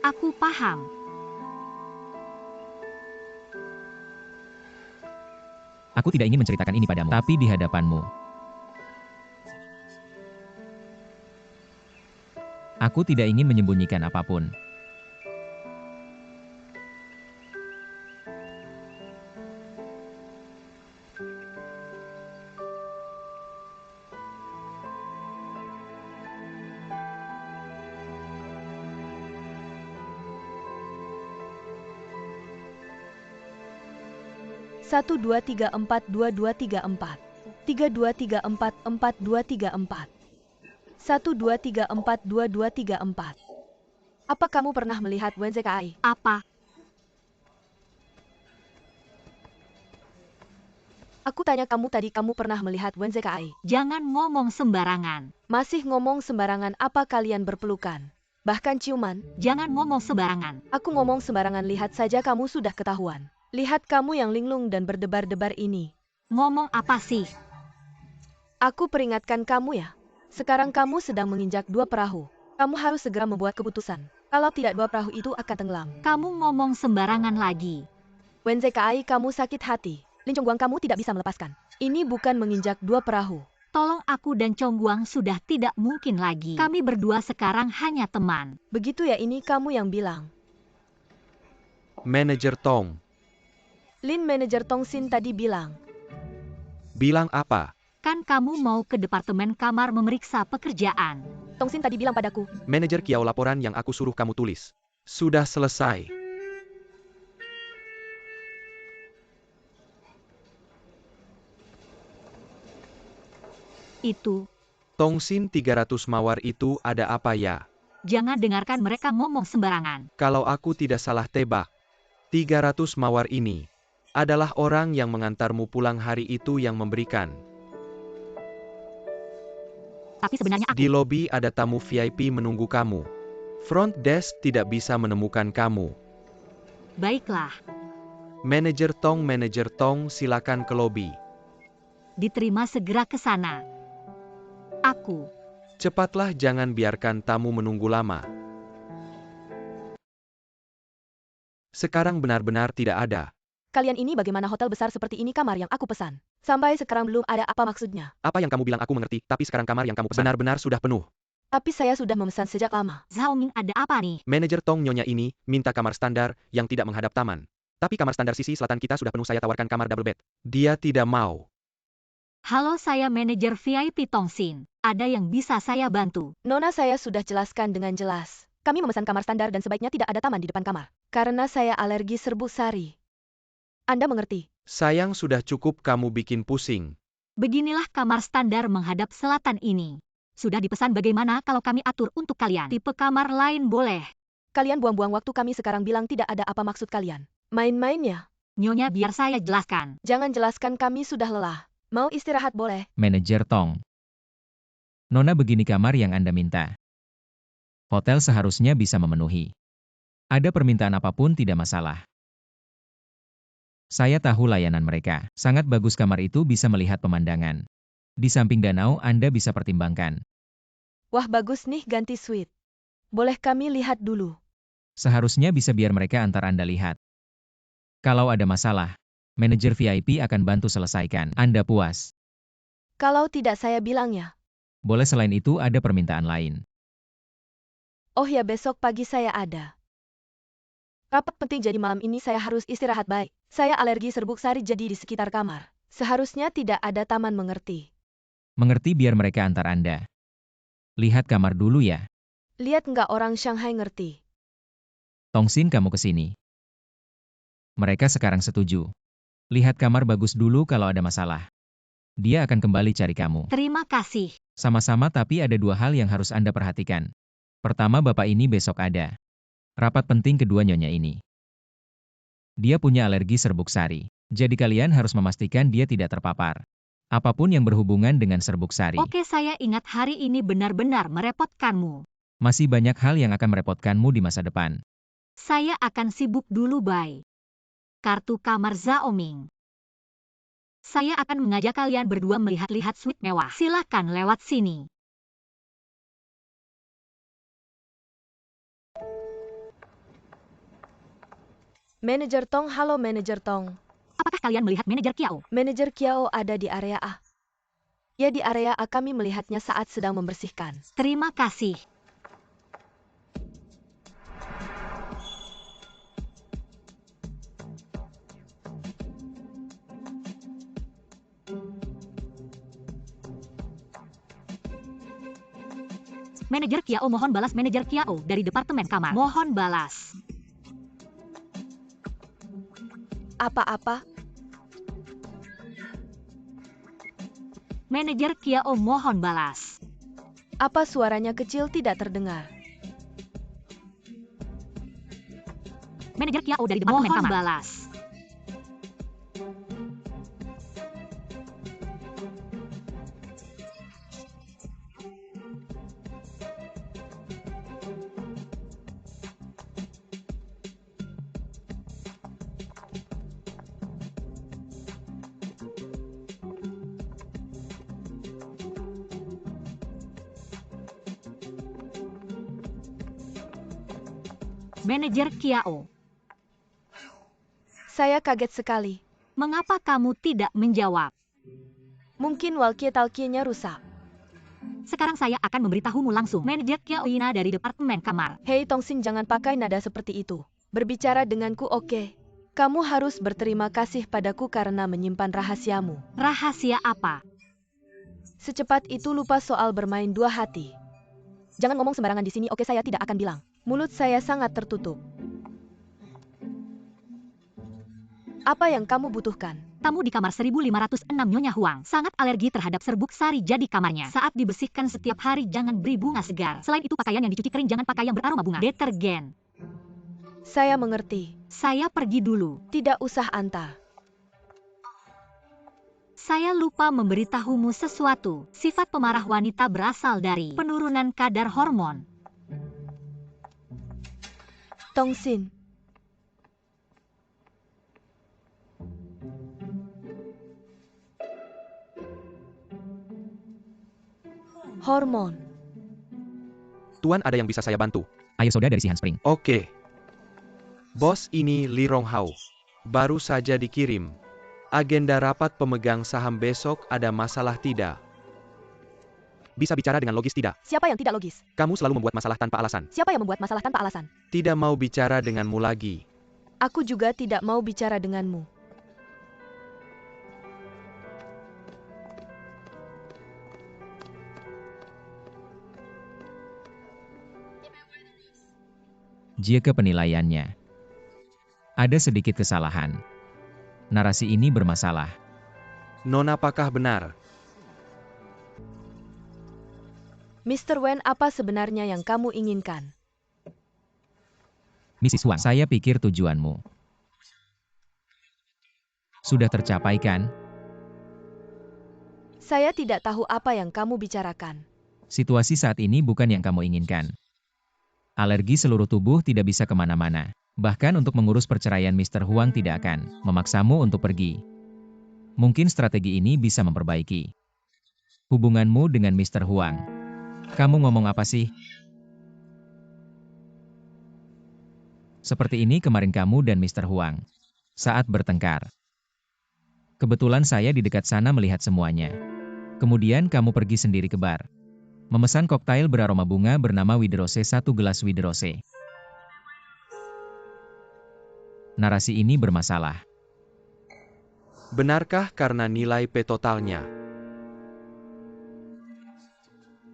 Speaker 1: Aku paham.
Speaker 3: Aku tidak ingin menceritakan ini padamu, tapi di hadapanmu. Aku tidak ingin menyembunyikan apapun.
Speaker 4: Satu dua tiga empat 2234 3234 4234 1234 2234. Apa kamu pernah melihat WNZKI?
Speaker 1: Apa?
Speaker 4: Aku tanya kamu tadi, kamu pernah melihat WNZKI?
Speaker 1: Jangan ngomong sembarangan.
Speaker 4: Masih ngomong sembarangan, apa kalian berpelukan? Bahkan ciuman?
Speaker 1: Jangan ngomong sembarangan.
Speaker 4: Aku ngomong sembarangan, lihat saja kamu sudah ketahuan. Lihat kamu yang linglung dan berdebar-debar ini.
Speaker 1: Ngomong apa sih?
Speaker 4: Aku peringatkan kamu ya. Sekarang kamu sedang menginjak dua perahu. Kamu harus segera membuat keputusan. Kalau tidak, dua perahu itu akan tenggelam.
Speaker 1: Kamu ngomong sembarangan lagi.
Speaker 4: WNZKI, kamu sakit hati. Lin Chongguang, kamu tidak bisa melepaskan. Ini bukan menginjak dua perahu.
Speaker 1: Tolong, aku dan Chongguang sudah tidak mungkin lagi. Kami berdua sekarang hanya teman.
Speaker 4: Begitu ya, ini kamu yang bilang.
Speaker 2: Manajer Tong.
Speaker 4: Lin, manajer Tong Sin tadi bilang.
Speaker 2: Bilang apa?
Speaker 1: Kan kamu mau ke departemen kamar memeriksa pekerjaan.
Speaker 4: Tong Sin tadi bilang padaku.
Speaker 2: Manajer Kiao, laporan yang aku suruh kamu tulis. Sudah selesai.
Speaker 1: Itu.
Speaker 2: Tongsin 300 mawar itu ada apa ya?
Speaker 1: Jangan dengarkan mereka ngomong sembarangan.
Speaker 2: Kalau aku tidak salah tebak, 300 mawar ini adalah orang yang mengantarmu pulang hari itu yang memberikan.
Speaker 1: Tapi sebenarnya aku...
Speaker 2: Di lobi ada tamu VIP menunggu kamu. Front desk tidak bisa menemukan kamu.
Speaker 1: Baiklah.
Speaker 2: Manajer Tong, silakan ke lobi.
Speaker 1: Diterima, segera ke sana. Aku.
Speaker 2: Cepatlah, jangan biarkan tamu menunggu lama. Sekarang benar-benar tidak ada.
Speaker 4: Kalian ini bagaimana, hotel besar seperti ini kamar yang aku pesan. Sampai sekarang belum ada, apa maksudnya?
Speaker 2: Apa yang kamu bilang aku mengerti, tapi sekarang kamar yang kamu pesan benar-benar sudah penuh.
Speaker 4: Tapi saya sudah memesan sejak lama.
Speaker 1: Zhao Ming, ada apa nih?
Speaker 2: Manajer Tong, nyonya ini minta kamar standar yang tidak menghadap taman. Tapi kamar standar sisi selatan kita sudah penuh, saya tawarkan kamar double bed. Dia tidak mau.
Speaker 1: Halo, saya manajer VIP Tongsin. Ada yang bisa saya bantu?
Speaker 4: Nona, saya sudah jelaskan dengan jelas. Kami memesan kamar standar dan sebaiknya tidak ada taman di depan kamar. Karena saya alergi serbuk sari. Anda mengerti?
Speaker 2: Sayang, sudah cukup kamu bikin pusing.
Speaker 1: Beginilah kamar standar menghadap selatan ini. Sudah dipesan bagaimana kalau kami atur untuk kalian. Tipe kamar lain boleh.
Speaker 4: Kalian buang-buang waktu kami sekarang bilang tidak ada apa maksud kalian. Main-main ya?
Speaker 1: Nyonya, biar saya jelaskan.
Speaker 4: Jangan jelaskan, kami sudah lelah. Mau istirahat boleh?
Speaker 3: Manajer Tong. Nona, begini kamar yang Anda minta. Hotel seharusnya bisa memenuhi. Ada permintaan apapun tidak masalah. Saya tahu layanan mereka. Sangat bagus, kamar itu bisa melihat pemandangan. Di samping danau, Anda bisa pertimbangkan.
Speaker 4: Wah, bagus nih ganti suite. Boleh kami lihat dulu?
Speaker 3: Seharusnya bisa, biar mereka antar Anda lihat. Kalau ada masalah, manajer VIP akan bantu selesaikan. Anda puas?
Speaker 4: Kalau tidak saya bilang ya.
Speaker 3: Boleh, selain itu ada permintaan lain.
Speaker 4: Oh ya, besok pagi saya ada rapat penting, jadi malam ini saya harus istirahat baik. Saya alergi serbuk sari, jadi di sekitar kamar. Seharusnya tidak ada taman, mengerti?
Speaker 3: Mengerti, biar mereka antar Anda. Lihat kamar dulu ya.
Speaker 4: Lihat nggak, orang Shanghai ngerti.
Speaker 3: Tongsin, kamu ke sini. Mereka sekarang setuju. Lihat kamar bagus dulu, kalau ada masalah. Dia akan kembali cari kamu.
Speaker 1: Terima kasih.
Speaker 3: Sama-sama, tapi ada dua hal yang harus Anda perhatikan. Pertama, Bapak ini besok ada rapat penting. Kedua, Nyonya ini. Dia punya alergi serbuk sari. Jadi kalian harus memastikan dia tidak terpapar. Apapun yang berhubungan dengan serbuk sari.
Speaker 1: Oke, saya ingat hari ini benar-benar merepotkanmu.
Speaker 3: Masih banyak hal yang akan merepotkanmu di masa depan.
Speaker 1: Saya akan sibuk dulu, bye. Kartu kamar Zaoming. Saya akan mengajak kalian berdua melihat-lihat suite mewah. Silakan lewat sini.
Speaker 4: Manajer Tong, halo Manajer Tong.
Speaker 1: Apakah kalian melihat manajer Kiao?
Speaker 4: Manajer Kiao ada di area A. Ya, di area A, kami melihatnya saat sedang membersihkan.
Speaker 1: Terima kasih. Manajer Kiao, mohon balas. Manajer Kiao dari Departemen Kamar. Mohon balas.
Speaker 4: Apa-apa?
Speaker 1: Manajer Kiao, mohon balas.
Speaker 4: Apa suaranya kecil, tidak terdengar?
Speaker 1: Manajer Kiao dari Departemen Kamar. Mohon balas. Manajer Kiao.
Speaker 4: Saya kaget sekali.
Speaker 1: Mengapa kamu tidak menjawab?
Speaker 4: Mungkin walkie-talkie-nya rusak.
Speaker 1: Sekarang saya akan memberitahumu langsung. Manajer Kiao Ina dari Departemen Kamar.
Speaker 4: Hei Tongsin, jangan pakai nada seperti itu. Berbicara denganku, oke? Kamu harus berterima kasih padaku karena menyimpan rahasiamu.
Speaker 1: Rahasia apa?
Speaker 4: Secepat itu lupa soal bermain dua hati. Jangan ngomong sembarangan di sini, oke? Saya tidak akan bilang. Mulut saya sangat tertutup. Apa yang kamu butuhkan?
Speaker 1: Tamu di kamar 1506 Nyonya Huang sangat alergi terhadap serbuk sari, jadi kamarnya saat dibersihkan setiap hari jangan beri bunga segar. Selain itu, pakaian yang dicuci kering jangan pakai yang beraroma bunga. Detergen.
Speaker 4: Saya mengerti.
Speaker 1: Saya pergi dulu.
Speaker 4: Tidak usah, Anta.
Speaker 1: Saya lupa memberitahumu sesuatu. Sifat pemarah wanita berasal dari penurunan kadar hormon.
Speaker 4: Tongsin. Hormon.
Speaker 2: Tuan, ada yang bisa saya bantu?
Speaker 3: Air soda dari si Handspring.
Speaker 2: Oke. Bos, ini Li Ronghao. Baru saja dikirim. Agenda rapat pemegang saham besok, ada masalah tidak? Bisa bicara dengan logis tidak?
Speaker 4: Siapa yang tidak logis?
Speaker 2: Kamu selalu membuat masalah tanpa alasan.
Speaker 4: Siapa yang membuat masalah tanpa alasan?
Speaker 2: Tidak mau bicara denganmu lagi.
Speaker 4: Aku juga tidak mau bicara denganmu.
Speaker 3: Jika penilaiannya ada sedikit kesalahan. Narasi ini bermasalah.
Speaker 2: Nona, apakah benar?
Speaker 4: Mr. Wen, apa sebenarnya yang kamu inginkan?
Speaker 3: Mrs. Huang, saya pikir tujuanmu sudah tercapai kan?
Speaker 4: Saya tidak tahu apa yang kamu bicarakan.
Speaker 3: Situasi saat ini bukan yang kamu inginkan. Alergi seluruh tubuh tidak bisa kemana-mana. Bahkan untuk mengurus perceraian Mr. Huang tidak akan memaksamu untuk pergi. Mungkin strategi ini bisa memperbaiki hubunganmu dengan Mr. Huang. Kamu ngomong apa sih? Seperti ini kemarin kamu dan Mr. Huang saat bertengkar. Kebetulan saya di dekat sana melihat semuanya. Kemudian kamu pergi sendiri ke bar. Memesan koktail beraroma bunga bernama Widerose, 1 gelas Widerose. Narasi ini bermasalah.
Speaker 2: Benarkah karena nilai P totalnya?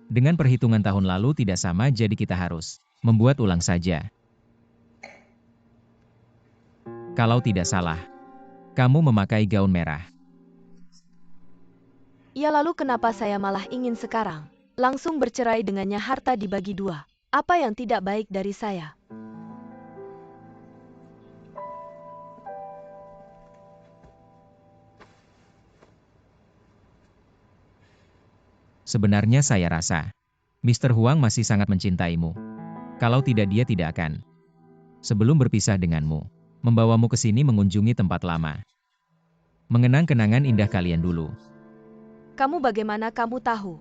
Speaker 3: Dengan perhitungan tahun lalu tidak sama, jadi kita harus membuat ulang saja. Kalau tidak salah, kamu memakai gaun merah.
Speaker 4: Ya, lalu kenapa saya malah ingin sekarang langsung bercerai dengannya, harta dibagi dua? Apa yang tidak baik dari saya?
Speaker 3: Sebenarnya saya rasa Mr. Huang masih sangat mencintaimu. Kalau tidak, dia tidak akan sebelum berpisah denganmu membawamu ke sini mengunjungi tempat lama. Mengenang kenangan indah kalian dulu.
Speaker 4: Kamu bagaimana kamu tahu?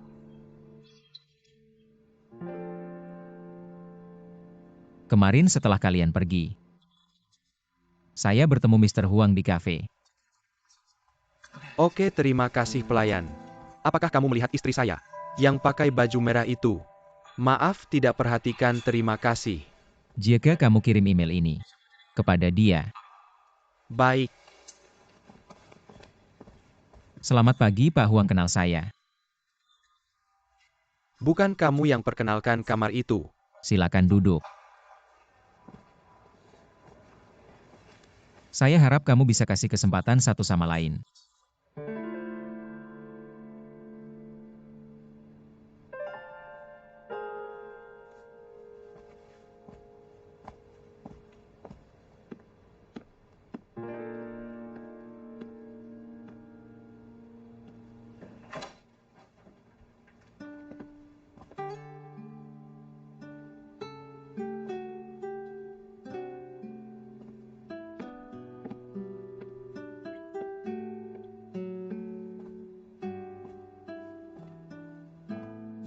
Speaker 3: Kemarin setelah kalian pergi, saya bertemu Mr. Huang di kafe.
Speaker 2: Oke, terima kasih pelayan. Apakah kamu melihat istri saya yang pakai baju merah itu? Maaf, tidak perhatikan, terima kasih.
Speaker 3: Jika kamu kirim email ini kepada dia.
Speaker 2: Baik.
Speaker 3: Selamat pagi Pak Huang, kenal saya.
Speaker 2: Bukan kamu yang perkenalkan kamar itu.
Speaker 3: Silakan duduk. Saya harap kamu bisa kasih kesempatan satu sama lain.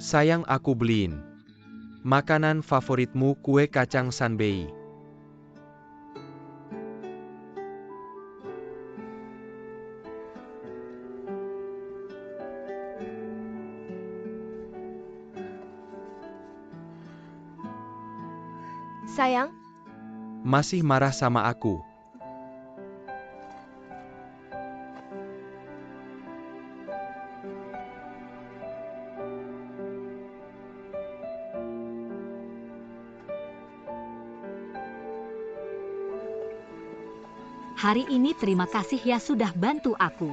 Speaker 2: Sayang, aku beliin makanan favoritmu, kue kacang sanbei.
Speaker 4: Sayang,
Speaker 2: Masih marah sama aku?
Speaker 1: Hari ini terima kasih ya sudah bantu aku.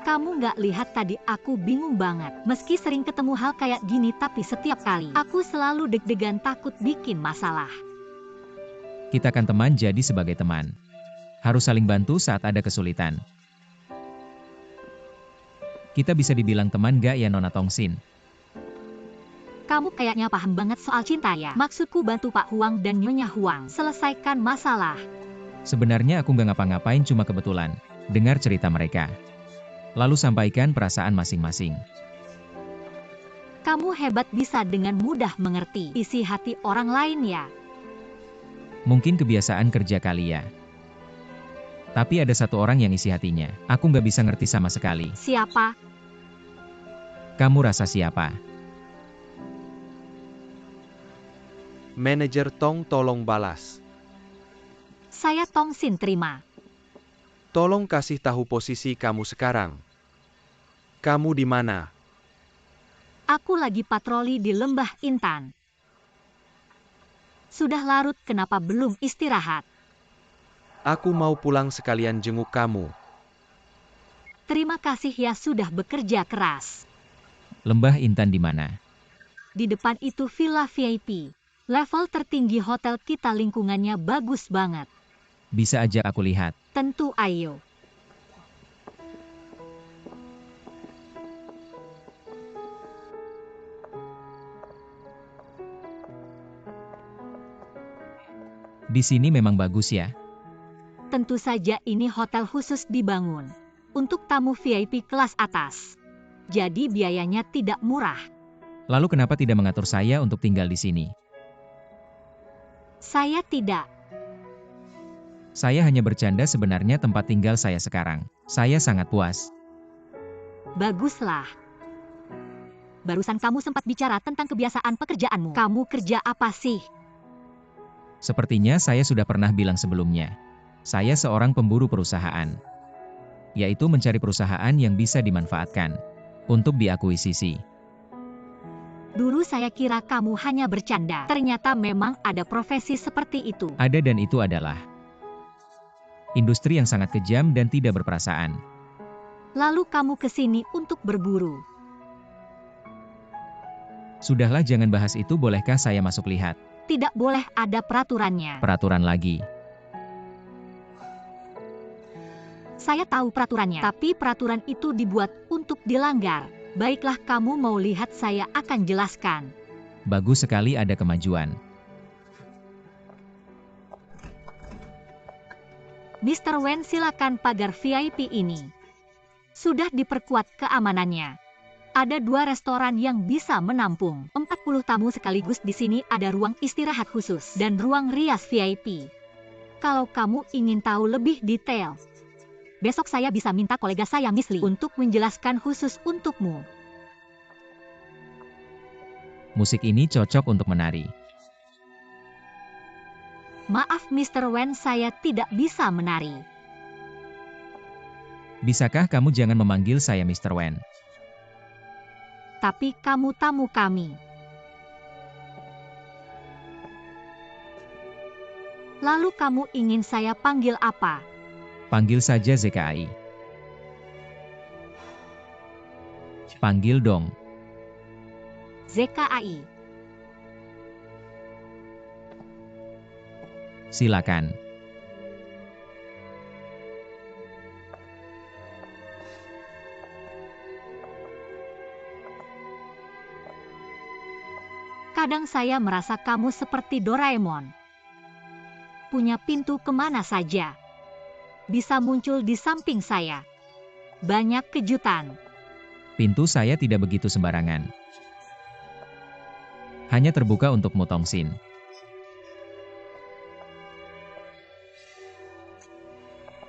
Speaker 1: Kamu nggak lihat tadi aku bingung banget. Meski sering ketemu hal kayak gini, tapi setiap kali aku selalu deg-degan, takut bikin masalah.
Speaker 3: Kita kan teman, jadi sebagai teman harus saling bantu saat ada kesulitan. Kita bisa dibilang teman gak ya Nona Tongsin?
Speaker 1: Kamu kayaknya paham banget soal cinta ya. Maksudku bantu Pak Huang dan Nyonya Huang selesaikan masalah.
Speaker 3: Sebenarnya aku gak ngapa-ngapain, cuma kebetulan dengar cerita mereka. Lalu sampaikan perasaan masing-masing.
Speaker 1: Kamu hebat, bisa dengan mudah mengerti isi hati orang lain ya.
Speaker 3: Mungkin kebiasaan kerja kali ya. Tapi ada satu orang yang isi hatinya aku gak bisa ngerti sama sekali.
Speaker 1: Siapa?
Speaker 3: Kamu rasa siapa?
Speaker 2: Manajer Tong, tolong balas.
Speaker 1: Saya Tongsin, terima.
Speaker 2: Tolong kasih tahu posisi kamu sekarang. Kamu di mana?
Speaker 1: Aku lagi patroli di Lembah Intan. Sudah larut, kenapa belum istirahat?
Speaker 2: Aku mau pulang sekalian jenguk kamu.
Speaker 1: Terima kasih ya sudah bekerja keras.
Speaker 3: Lembah Intan di mana?
Speaker 1: Di depan itu villa VIP. Level tertinggi hotel kita, lingkungannya bagus banget.
Speaker 3: Bisa ajak aku lihat?
Speaker 1: Tentu, ayo.
Speaker 3: Di sini memang bagus ya?
Speaker 1: Tentu saja ini hotel khusus dibangun untuk tamu VIP kelas atas. Jadi biayanya tidak murah.
Speaker 3: Lalu kenapa tidak mengatur saya untuk tinggal di sini?
Speaker 1: Saya tidak.
Speaker 3: Saya hanya bercanda, sebenarnya tempat tinggal saya sekarang. Saya sangat puas.
Speaker 1: Baguslah. Barusan kamu sempat bicara tentang kebiasaan pekerjaanmu. Kamu kerja apa sih?
Speaker 3: Sepertinya saya sudah pernah bilang sebelumnya. Saya seorang pemburu perusahaan. Yaitu mencari perusahaan yang bisa dimanfaatkan untuk diakuisisi.
Speaker 1: Dulu saya kira kamu hanya bercanda. Ternyata memang ada profesi seperti itu.
Speaker 3: Ada, dan itu adalah industri yang sangat kejam dan tidak berperasaan.
Speaker 1: Lalu kamu ke sini untuk berburu.
Speaker 3: Sudahlah, jangan bahas itu. Bolehkah saya masuk lihat?
Speaker 1: Tidak boleh, ada peraturannya.
Speaker 3: Peraturan lagi.
Speaker 1: Saya tahu peraturannya, tapi peraturan itu dibuat untuk dilanggar. Baiklah, kamu mau lihat, saya akan jelaskan.
Speaker 3: Bagus sekali, ada kemajuan.
Speaker 1: Mr. Wen, silakan, pagar VIP ini sudah diperkuat keamanannya. Ada 2 restoran yang bisa menampung 40 tamu sekaligus. Di sini ada ruang istirahat khusus dan ruang rias VIP. Kalau kamu ingin tahu lebih detail, besok saya bisa minta kolega saya Miss Lee untuk menjelaskan khusus untukmu.
Speaker 3: Musik ini cocok untuk menari.
Speaker 1: Maaf Mr. Wen, saya tidak bisa menari.
Speaker 3: Bisakah kamu jangan memanggil saya Mr. Wen?
Speaker 1: Tapi kamu tamu kami. Lalu kamu ingin saya panggil apa?
Speaker 3: Panggil saja ZKAI. Panggil dong.
Speaker 1: ZKAI.
Speaker 3: Silakan.
Speaker 1: Kadang saya merasa kamu seperti Doraemon. Punya pintu kemana saja. Bisa muncul di samping saya. Banyak kejutan.
Speaker 3: Pintu saya tidak begitu sembarangan. Hanya terbuka untukmu, Tongsin.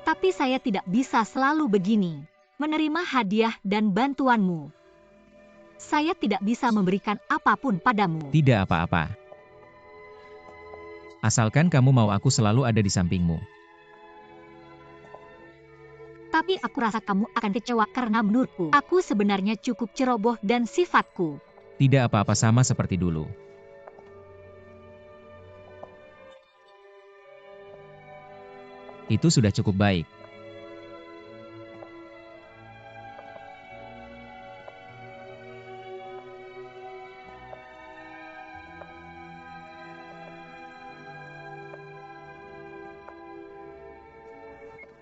Speaker 1: Tapi saya tidak bisa selalu begini, menerima hadiah dan bantuanmu. Saya tidak bisa memberikan apapun padamu.
Speaker 3: Tidak apa-apa. Asalkan kamu mau aku selalu ada di sampingmu.
Speaker 1: Tapi aku rasa kamu akan kecewa karena menurutku, aku sebenarnya cukup ceroboh dan sifatku.
Speaker 3: Tidak apa-apa, sama seperti dulu. Itu sudah cukup baik.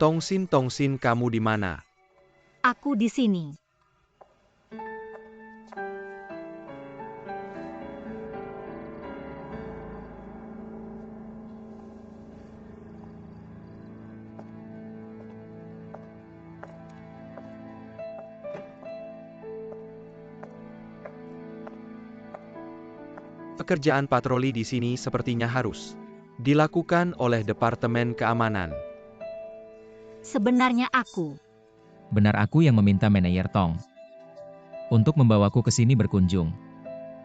Speaker 2: Tongsin, Tongsin, kamu di mana?
Speaker 1: Aku di sini.
Speaker 2: Pekerjaan patroli di sini sepertinya harus dilakukan oleh Departemen Keamanan.
Speaker 1: Sebenarnya aku.
Speaker 3: Benar, aku yang meminta manajer Tong untuk membawaku ke sini berkunjung.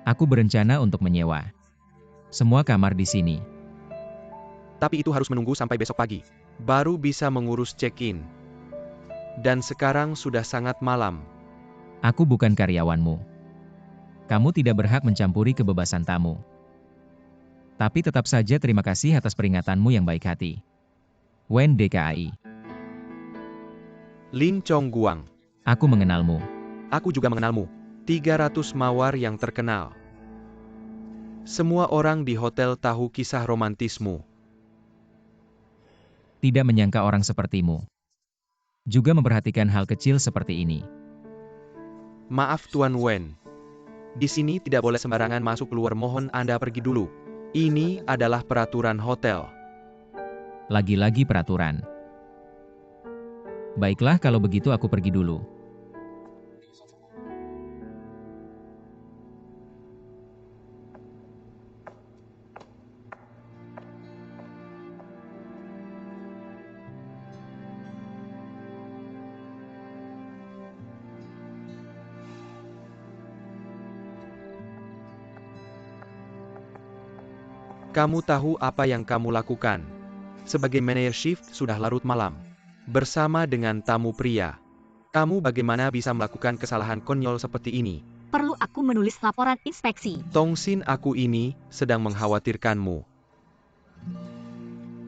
Speaker 3: Aku berencana untuk menyewa semua kamar di sini.
Speaker 2: Tapi itu harus menunggu sampai besok pagi. Baru bisa mengurus check-in. Dan sekarang sudah sangat malam.
Speaker 3: Aku bukan karyawanmu. Kamu tidak berhak mencampuri kebebasan tamu. Tapi tetap saja terima kasih atas peringatanmu yang baik hati. Wen DKAI.
Speaker 2: Lin Chongguang.
Speaker 3: Aku mengenalmu.
Speaker 2: Aku juga mengenalmu. 300 mawar yang terkenal. Semua orang di hotel tahu kisah romantismu.
Speaker 3: Tidak menyangka orang sepertimu juga memperhatikan hal kecil seperti ini.
Speaker 2: Maaf Tuan Wen. Di sini tidak boleh sembarangan masuk keluar, mohon Anda pergi dulu. Ini adalah peraturan hotel.
Speaker 3: Lagi-lagi peraturan. Baiklah kalau begitu aku pergi dulu.
Speaker 2: Kamu tahu apa yang kamu lakukan? Sebagai manajer shift sudah larut malam. Bersama dengan tamu pria. Kamu bagaimana bisa melakukan kesalahan konyol seperti ini?
Speaker 1: Perlu aku menulis laporan inspeksi?
Speaker 2: Tongsin, aku ini sedang mengkhawatirkanmu.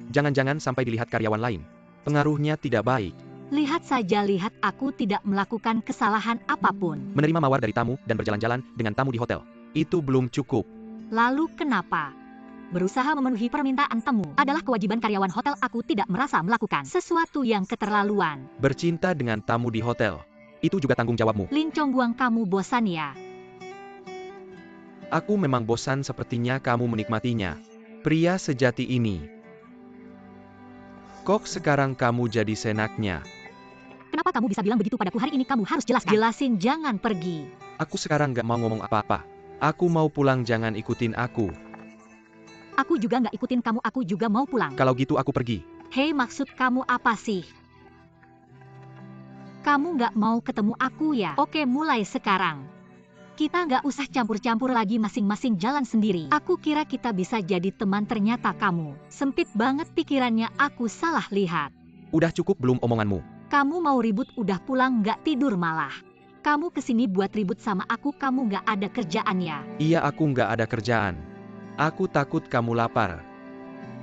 Speaker 2: Jangan-jangan sampai dilihat karyawan lain. Pengaruhnya tidak baik.
Speaker 1: Lihat saja, lihat, aku tidak melakukan kesalahan apapun.
Speaker 2: Menerima mawar dari tamu dan berjalan-jalan dengan tamu di hotel. Itu belum cukup.
Speaker 1: Lalu kenapa? Berusaha memenuhi permintaan tamu adalah kewajiban karyawan hotel. Aku tidak merasa melakukan sesuatu yang keterlaluan.
Speaker 2: Bercinta dengan tamu di hotel. Itu juga tanggung jawabmu.
Speaker 1: Lin Chongguang, kamu bosan ya?
Speaker 2: Aku memang bosan, sepertinya kamu menikmatinya. Pria sejati ini. Kok sekarang kamu jadi senaknya?
Speaker 1: Kenapa kamu bisa bilang begitu padaku hari ini? Kamu harus jelaskan. Jelasin, jangan pergi.
Speaker 2: Aku sekarang gak mau ngomong apa-apa. Aku mau pulang, jangan ikutin aku.
Speaker 1: Aku juga nggak ikutin kamu, aku juga mau pulang.
Speaker 2: Kalau gitu aku pergi.
Speaker 1: Hei, maksud kamu apa sih? Kamu nggak mau ketemu aku ya? Oke, mulai sekarang. Kita nggak usah campur-campur lagi, masing-masing jalan sendiri. Aku kira kita bisa jadi teman, ternyata kamu sempit banget pikirannya, aku salah lihat.
Speaker 2: Udah cukup belum omonganmu?
Speaker 1: Kamu mau ribut, udah pulang nggak tidur malah. Kamu kesini buat ribut sama aku, kamu nggak ada kerjaan ya?
Speaker 2: Iya, aku nggak ada kerjaan. Aku takut kamu lapar.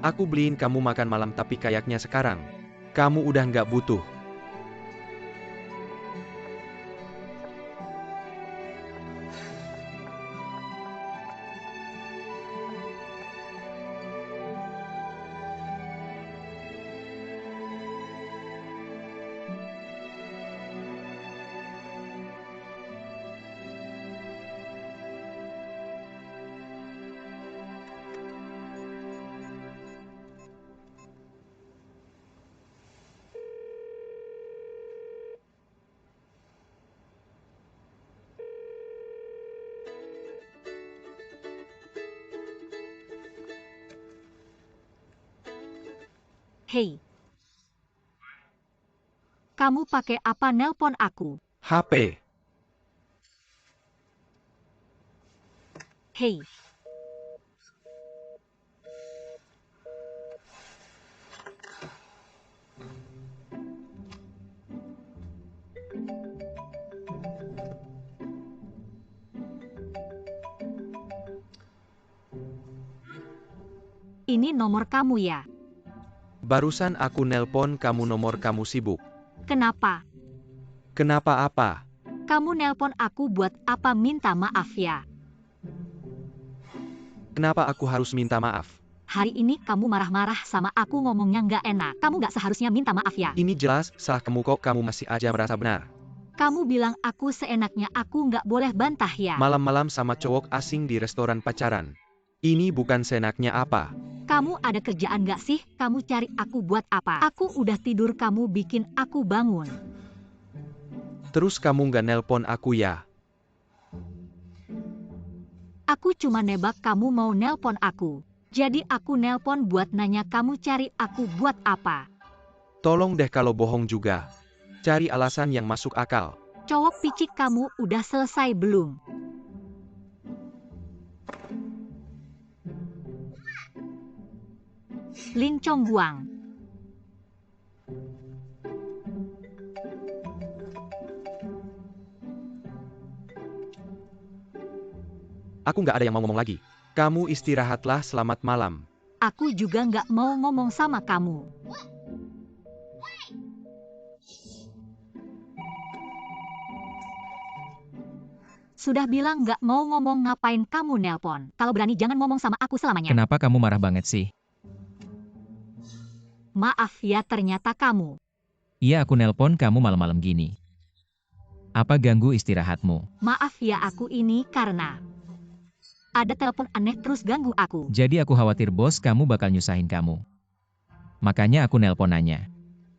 Speaker 2: Aku beliin kamu makan malam, tapi kayaknya sekarang kamu udah nggak butuh.
Speaker 1: Hei. Kamu pakai apa nelpon aku?
Speaker 2: HP.
Speaker 1: Hei. Ini nomor kamu ya?
Speaker 2: Barusan aku nelpon kamu, nomor kamu sibuk.
Speaker 1: Kenapa?
Speaker 2: Kenapa apa?
Speaker 1: Kamu nelpon aku buat apa? Minta maaf ya?
Speaker 2: Kenapa aku harus minta maaf?
Speaker 1: Hari ini kamu marah-marah sama aku, ngomongnya nggak enak. Kamu nggak seharusnya minta maaf ya?
Speaker 2: Ini jelas salah kamu, kok kamu masih aja merasa benar.
Speaker 1: Kamu bilang aku seenaknya, aku nggak boleh bantah ya?
Speaker 2: Malam-malam sama cowok asing di restoran pacaran. Ini bukan seenaknya apa?
Speaker 1: Kamu ada kerjaan nggak sih? Kamu cari aku buat apa? Aku udah tidur, kamu bikin aku bangun.
Speaker 2: Terus kamu nggak nelpon aku ya?
Speaker 1: Aku cuma nebak kamu mau nelpon aku. Jadi aku nelpon buat nanya kamu cari aku buat apa.
Speaker 2: Tolong deh kalau bohong juga. Cari alasan yang masuk akal.
Speaker 1: Cowok picik, kamu udah selesai belum? Lin Chongguang.
Speaker 2: Aku nggak ada yang mau ngomong lagi. Kamu istirahatlah, selamat malam.
Speaker 1: Aku juga nggak mau ngomong sama kamu. Sudah bilang nggak mau ngomong, ngapain kamu nelpon? Kalau berani jangan ngomong sama aku selamanya.
Speaker 3: Kenapa kamu marah banget sih?
Speaker 1: Maaf ya, ternyata kamu.
Speaker 3: Iya, aku nelpon kamu malam-malam gini. Apa ganggu istirahatmu?
Speaker 1: Maaf ya, aku ini karena ada telepon aneh terus ganggu aku.
Speaker 3: Jadi aku khawatir bos kamu bakal nyusahin kamu. Makanya aku nelpon nanya.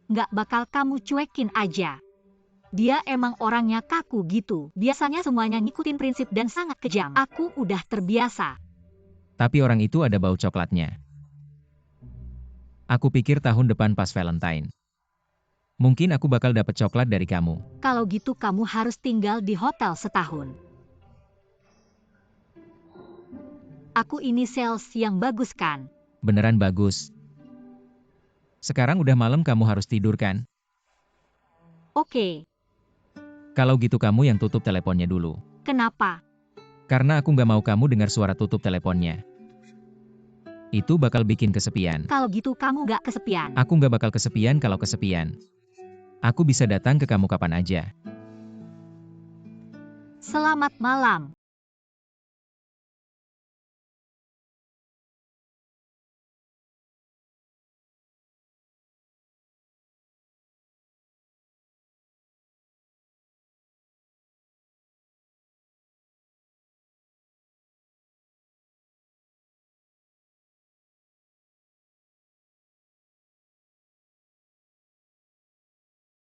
Speaker 1: Nggak bakal kamu cuekin aja. Dia emang orangnya kaku gitu. Biasanya semuanya ngikutin prinsip dan sangat kejam. Aku udah terbiasa.
Speaker 3: Tapi orang itu ada bau coklatnya. Aku pikir tahun depan pas Valentine. Mungkin aku bakal dapat coklat dari kamu.
Speaker 1: Kalau gitu kamu harus tinggal di hotel setahun. Aku ini sales yang bagus kan?
Speaker 3: Beneran bagus. Sekarang udah malam, kamu harus tidur kan?
Speaker 1: Oke,
Speaker 3: Kalau gitu kamu yang tutup teleponnya dulu.
Speaker 1: kenapa?
Speaker 3: Karena aku nggak mau kamu dengar suara tutup teleponnya. Itu bakal bikin kesepian.
Speaker 1: Kalau gitu kamu nggak kesepian.
Speaker 3: Aku nggak bakal kesepian kalau kesepian. Aku bisa datang ke kamu kapan aja.
Speaker 1: Selamat malam.